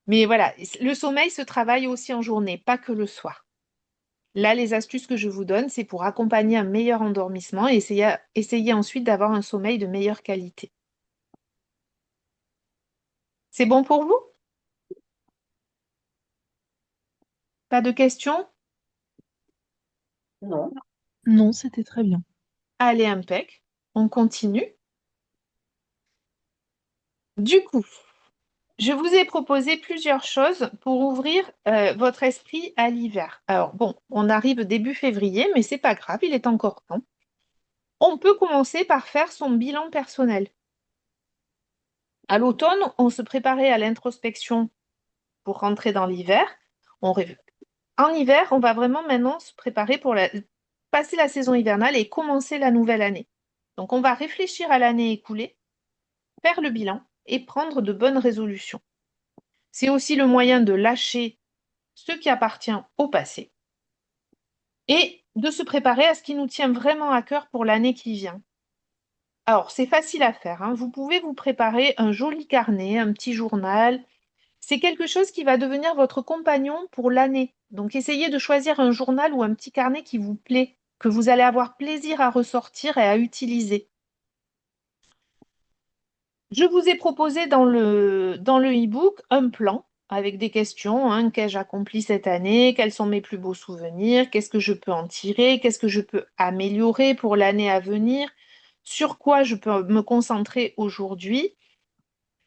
Mais voilà, le sommeil se travaille aussi en journée, pas que le soir. Là, les astuces que je vous donne, c'est pour accompagner un meilleur endormissement et essayer ensuite d'avoir un sommeil de meilleure qualité. C'est bon pour vous? Pas de questions? Non. Non, c'était très bien. Allez, impec. On continue. Du coup, je vous ai proposé plusieurs choses pour ouvrir votre esprit à l'hiver. Alors bon, on arrive début février, mais c'est pas grave, il est encore temps. On peut commencer par faire son bilan personnel. À l'automne, on se préparait à l'introspection pour rentrer dans l'hiver. En hiver, on va vraiment maintenant se préparer pour passer la saison hivernale et commencer la nouvelle année. Donc on va réfléchir à l'année écoulée, faire le bilan et prendre de bonnes résolutions. C'est aussi le moyen de lâcher ce qui appartient au passé et de se préparer à ce qui nous tient vraiment à cœur pour l'année qui vient. Alors, c'est facile à faire, hein. Vous pouvez vous préparer un joli carnet, un petit journal. C'est quelque chose qui va devenir votre compagnon pour l'année. Donc, essayez de choisir un journal ou un petit carnet qui vous plaît, que vous allez avoir plaisir à ressortir et à utiliser. Je vous ai proposé dans le e-book un plan avec des questions, hein, qu'ai-je accompli cette année, quels sont mes plus beaux souvenirs, qu'est-ce que je peux en tirer, qu'est-ce que je peux améliorer pour l'année à venir. sur quoi je peux me concentrer aujourd'hui.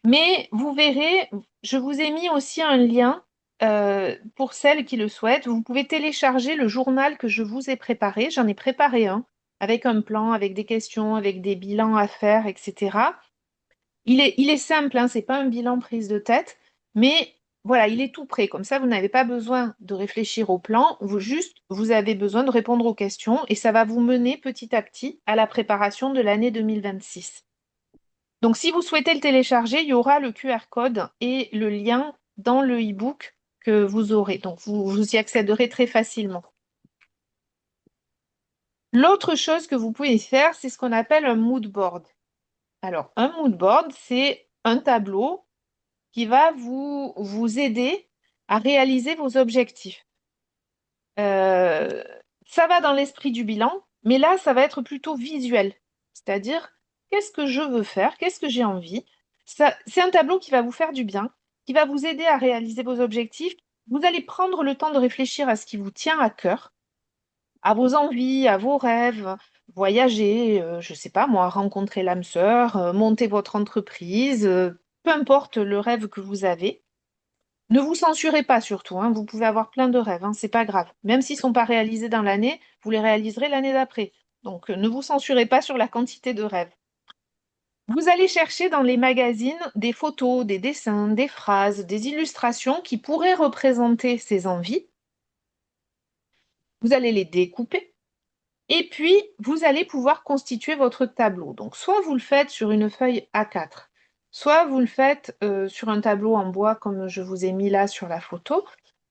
Mais vous verrez, je vous ai mis aussi un lien pour celles qui le souhaitent. Vous pouvez télécharger le journal que je vous ai préparé. J'en ai préparé un avec un plan, avec des questions, avec des bilans à faire, etc. Il est simple, hein, c'est pas un bilan prise de tête, mais voilà, il est tout prêt. Comme ça, vous n'avez pas besoin de réfléchir au plan, vous avez besoin de répondre aux questions et ça va vous mener petit à petit à la préparation de l'année 2026. Donc, si vous souhaitez le télécharger, il y aura le QR code et le lien dans le e-book que vous aurez. Donc, vous y accéderez très facilement. L'autre chose que vous pouvez faire, c'est ce qu'on appelle un mood board. Alors, un mood board, c'est un tableau qui va vous aider à réaliser vos objectifs. Euh, Ça va dans l'esprit du bilan, mais là, ça va être plutôt visuel. C'est-à-dire, qu'est-ce que je veux faire? Qu'est-ce que j'ai envie? C'est un tableau qui va vous faire du bien, qui va vous aider à réaliser vos objectifs. Vous allez prendre le temps de réfléchir à ce qui vous tient à cœur, à vos envies, à vos rêves, voyager, je ne sais pas moi, rencontrer l'âme sœur, monter votre entreprise, peu importe le rêve que vous avez. Ne vous censurez pas surtout, hein, vous pouvez avoir plein de rêves, hein, c'est pas grave. Même s'ils ne sont pas réalisés dans l'année, vous les réaliserez l'année d'après. Donc ne vous censurez pas sur la quantité de rêves. Vous allez chercher dans les magazines des photos, des dessins, des phrases, des illustrations qui pourraient représenter ces envies. Vous allez les découper. Et puis, vous allez pouvoir constituer votre tableau. Donc, soit vous le faites sur une feuille A4, soit vous le faites sur un tableau en bois comme je vous ai mis là sur la photo.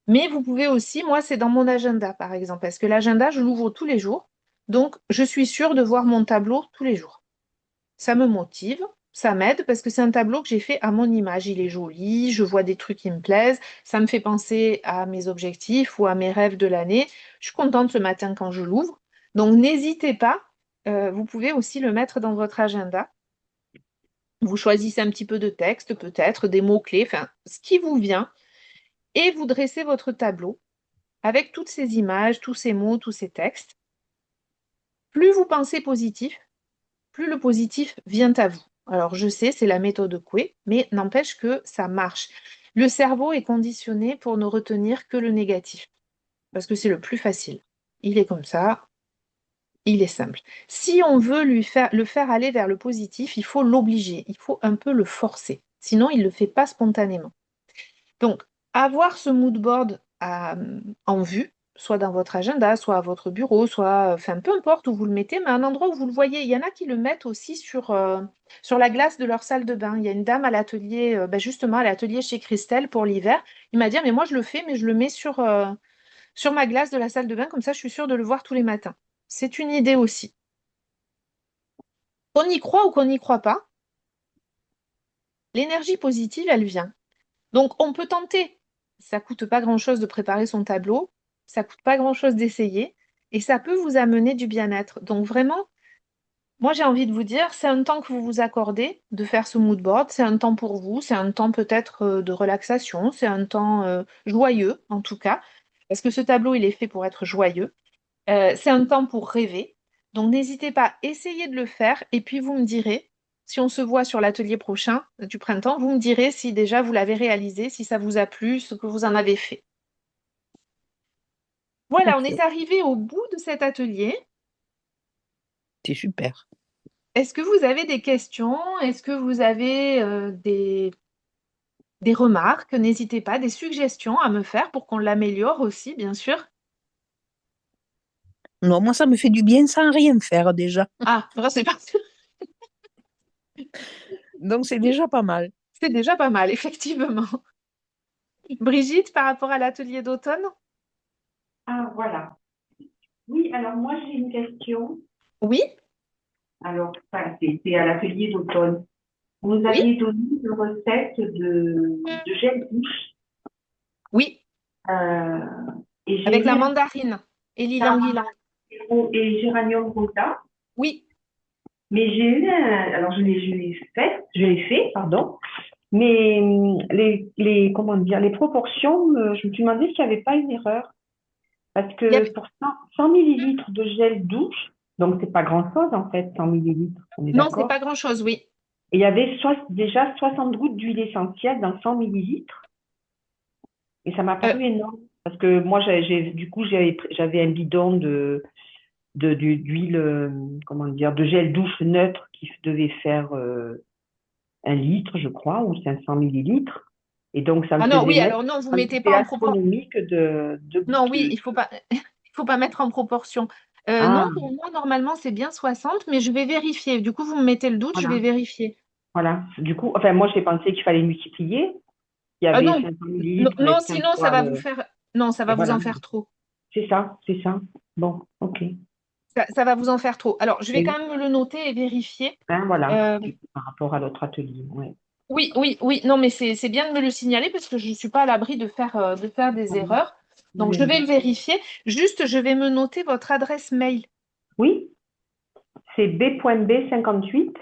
Mais vous pouvez aussi, moi, c'est dans mon agenda, par exemple, parce que l'agenda, je l'ouvre tous les jours. Donc, je suis sûre de voir mon tableau tous les jours. Ça me motive, ça m'aide parce que c'est un tableau que j'ai fait à mon image. Il est joli, je vois des trucs qui me plaisent, ça me fait penser à mes objectifs ou à mes rêves de l'année. Je suis contente ce matin quand je l'ouvre. Donc n'hésitez pas, vous pouvez aussi le mettre dans votre agenda. Vous choisissez un petit peu de texte, peut-être des mots-clés, enfin ce qui vous vient, et vous dressez votre tableau avec toutes ces images, tous ces mots, tous ces textes. Plus vous pensez positif, plus le positif vient à vous. Alors je sais, c'est la méthode Coué, mais n'empêche que ça marche. Le cerveau est conditionné pour ne retenir que le négatif, parce que c'est le plus facile. Il est comme ça, il est simple. Si on veut le faire aller vers le positif, il faut l'obliger, il faut un peu le forcer. Sinon, il ne le fait pas spontanément. Donc, avoir ce mood board en vue, soit dans votre agenda, soit à votre bureau, soit, enfin, peu importe où vous le mettez, mais un endroit où vous le voyez. Il y en a qui le mettent aussi sur la glace de leur salle de bain. Il y a une dame à l'atelier, justement, à l'atelier chez Christelle pour l'hiver. Il m'a dit, ah, mais moi, je le fais, mais je le mets sur ma glace de la salle de bain, comme ça, je suis sûre de le voir tous les matins. C'est une idée aussi. Qu'on y croit ou qu'on n'y croit pas, l'énergie positive, elle vient. Donc, on peut tenter. Ça coûte pas grand-chose de préparer son tableau, ça coûte pas grand-chose d'essayer, et ça peut vous amener du bien-être. Donc, vraiment, moi, j'ai envie de vous dire, c'est un temps que vous vous accordez de faire ce mood board, c'est un temps pour vous, c'est un temps peut-être de relaxation, c'est un temps joyeux, en tout cas, parce que ce tableau, il est fait pour être joyeux. C'est un temps pour rêver. Donc, n'hésitez pas, essayez de le faire, et puis vous me direz. Si on se voit sur l'atelier prochain du printemps, vous me direz si déjà vous l'avez réalisé, si ça vous a plu, ce que vous en avez fait. Voilà, on Ok, est arrivé au bout de cet atelier. c'est super. Est-ce que vous avez des questions? Est-ce que vous avez des remarques? N'hésitez pas, des suggestions à me faire pour qu'on l'améliore aussi, bien sûr. Non, moi, ça me fait du bien sans rien faire déjà. Ah, voilà, c'est parti. Donc, c'est déjà pas mal. C'est déjà pas mal, effectivement. Brigitte, par rapport à l'atelier d'automne? Ah, voilà. Oui, alors moi j'ai une question. Oui, Alors, ça, c'est à l'atelier d'automne. Vous nous oui, aviez donné une recette de gel douche oui, euh, et j'ai avec la mis un mandarine et peu l'ylang-ylang. et géranium rosa. Oui, Mais j'ai eu alors je l'ai fait, pardon. Mais comment dire, les proportions, je me suis demandé s'il n'y avait pas une erreur. Parce il y que avait... pour 100 millilitres de gel douche, Donc, c'est pas grand-chose, en fait, 100 millilitres. On est Non, c'est d'accord? pas grand-chose, oui. Et il y avait déjà 60 gouttes d'huile essentielle dans 100 millilitres. Et ça m'a Euh, paru énorme. Parce que moi, du coup, j'avais un bidon d'huile, comment dire, de gel douche neutre qui devait faire 1 litre, je crois, ou 500 millilitres. Et donc, ça me Ah non, faisait oui, mettre alors non, une vous mettez quantité pas en proportion. astronomique de Non, gouttes. oui, il faut pas, il faut pas mettre en proportion. Non, Ah, pour moi, normalement, c'est bien 60, mais je vais vérifier. Du coup, vous me mettez le doute, je vais voilà. vérifier. Voilà. Du coup, enfin, moi, j'ai pensé qu'il fallait multiplier. Il y avait Non, 500 non, millilitres non, avec 5 sinon, ça fois va vous faire, non, ça Et va vous voilà. en faire trop. C'est ça, c'est ça. Bon, ok. Ça va vous en faire trop. Alors, je vais Oui. quand même me le noter et vérifier. Hein, voilà. Euh, Par rapport à l'autre atelier. Ouais. oui, oui, oui. Non, mais c'est bien de me le signaler parce que je ne suis pas à l'abri de faire des Oui. erreurs. Donc, je vais le vérifier. Juste, je vais me noter votre adresse mail. Oui, c'est b.b58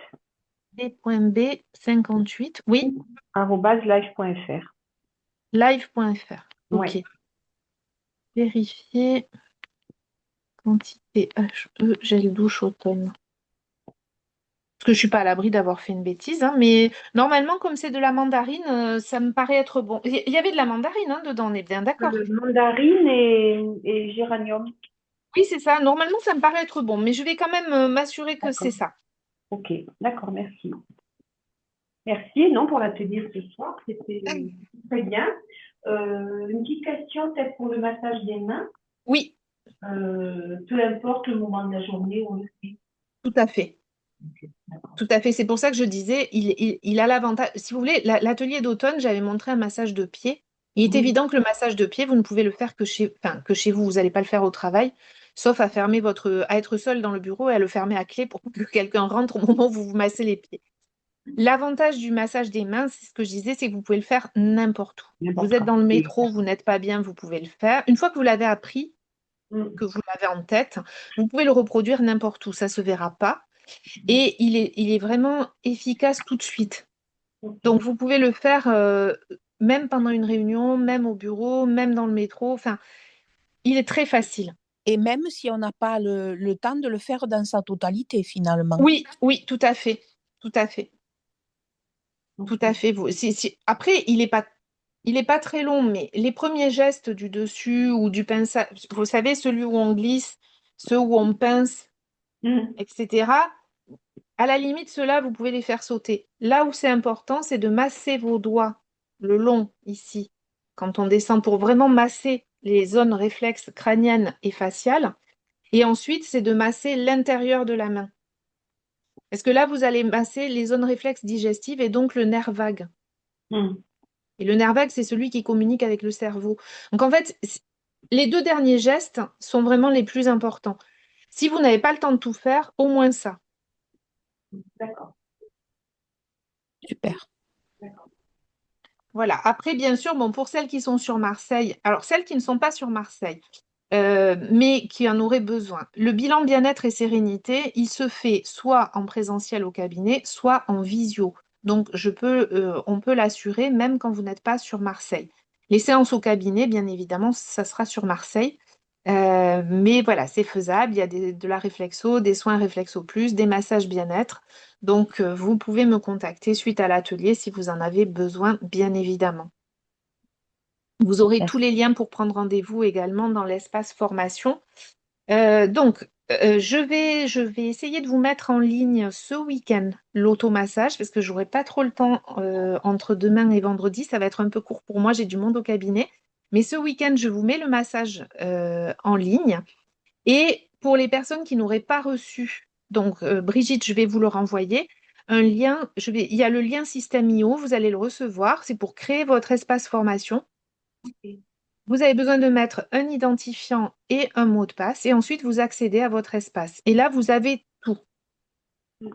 b.b58, oui, live.fr. live.fr. Ouais. OK. Vérifier quantité HE, gel douche automne. Parce que je suis pas à l'abri d'avoir fait une bêtise, hein, mais normalement, comme c'est de la mandarine, ça me paraît être bon. Il y avait de la mandarine hein, dedans, on est bien d'accord. Mandarine et géranium. Oui, c'est ça. Normalement, ça me paraît être bon, mais je vais quand même m'assurer que c'est D'accord. ça. Ok, d'accord, merci. Merci, non, pour l'atelier ce soir, c'était très bien. Une petite question peut-être pour le massage des mains. Oui, Peu importe le moment de la journée où on le fait. tout à fait. Ok, d'accord. Tout à fait. C'est pour ça que je disais, il a l'avantage. Si vous voulez, l'atelier d'automne, j'avais montré un massage de pied. Il est Oui, évident que le massage de pied, vous ne pouvez le faire enfin, que chez vous. Vous n'allez pas le faire au travail, sauf à être seul dans le bureau et à le fermer à clé pour que quelqu'un rentre au moment où vous vous massez les pieds. L'avantage du massage des mains, c'est ce que je disais, c'est que vous pouvez le faire n'importe où. Vous n'importe êtes quand. dans le Oui. métro, vous n'êtes pas bien, vous pouvez le faire. Une fois que vous l'avez appris, Mm. que vous l'avez en tête, vous pouvez le reproduire n'importe où. Ça ne se verra pas. Et il est vraiment efficace tout de suite. Donc, Ok. vous pouvez le faire même pendant une réunion, même au bureau, même dans le métro. Enfin, il est très facile. Et même si on n'a pas le temps de le faire dans sa totalité, finalement. Oui, oui, tout à fait. Tout à fait. Tout à Ok. fait. Après, il est pas très long, mais les premiers gestes du dessus ou du pinçage, vous savez, celui où on glisse, ceux où on pince, Mm. etc. À la limite, ceux-là, vous pouvez les faire sauter. Là où c'est important, c'est de masser vos doigts le long ici, quand on descend, pour vraiment masser les zones réflexes crâniennes et faciales. Et ensuite, c'est de masser l'intérieur de la main. Parce que là, vous allez masser les zones réflexes digestives et donc le nerf vague. Mm. Et le nerf vague, c'est celui qui communique avec le cerveau. Donc en fait, les deux derniers gestes sont vraiment les plus importants. Si vous n'avez pas le temps de tout faire, au moins ça. D'accord. Super. D'accord. Voilà. Après, bien sûr, bon, pour celles qui sont sur Marseille, alors celles qui ne sont pas sur Marseille, mais qui en auraient besoin, le bilan bien-être et sérénité, il se fait soit en présentiel au cabinet, soit en visio. Donc, on peut l'assurer même quand vous n'êtes pas sur Marseille. Les séances au cabinet, bien évidemment, ça sera sur Marseille. Mais voilà, c'est faisable. Il y a de la réflexo, des soins réflexo plus, des massages bien-être. Donc, vous pouvez me contacter suite à l'atelier si vous en avez besoin, bien évidemment. Vous aurez tous les liens pour prendre rendez-vous également dans l'espace formation. Je vais essayer de vous mettre en ligne ce week-end l'automassage parce que j'aurai pas trop le temps entre demain et vendredi. Ça va être un peu court pour moi, j'ai du monde au cabinet. Mais ce week-end, je vous mets le massage en ligne. Et pour les personnes qui n'auraient pas reçu, donc Brigitte, je vais vous le renvoyer, un lien, il y a le lien Système IO, vous allez le recevoir, c'est pour créer votre espace formation. Vous avez besoin de mettre un identifiant et un mot de passe, et ensuite vous accédez à votre espace. Et là, vous avez tout. Mm.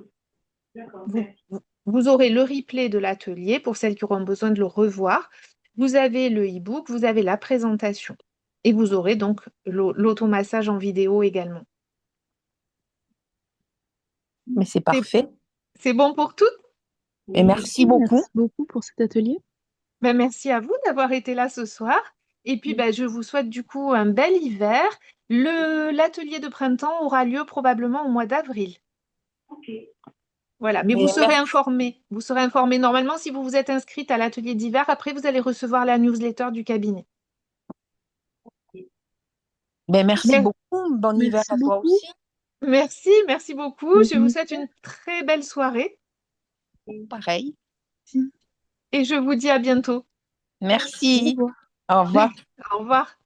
D'accord, Vous, merci. vous aurez le replay de l'atelier pour celles qui auront besoin de le revoir. Vous avez le e-book, vous avez la présentation. Et vous aurez donc l'automassage en vidéo également. Mais c'est C'est parfait. c'est bon pour toutes? Et Oui. merci beaucoup. Merci beaucoup pour cet atelier. Ben, merci à vous d'avoir été là ce soir. Et puis, ben, je vous souhaite du coup un bel hiver. L'atelier de printemps aura lieu probablement au mois d'avril. Ok. Voilà, mais vous serez informé. Vous serez informé. Normalement, si vous vous êtes inscrite à l'atelier d'hiver, après, vous allez recevoir la newsletter du cabinet. Ben, merci Mer- beaucoup. Bon hiver Merci à toi beaucoup. aussi. merci beaucoup. Bon Je vous souhaite hiver. une très belle soirée Pareil. et je vous dis à bientôt. Merci. Au revoir. Au revoir. Au revoir.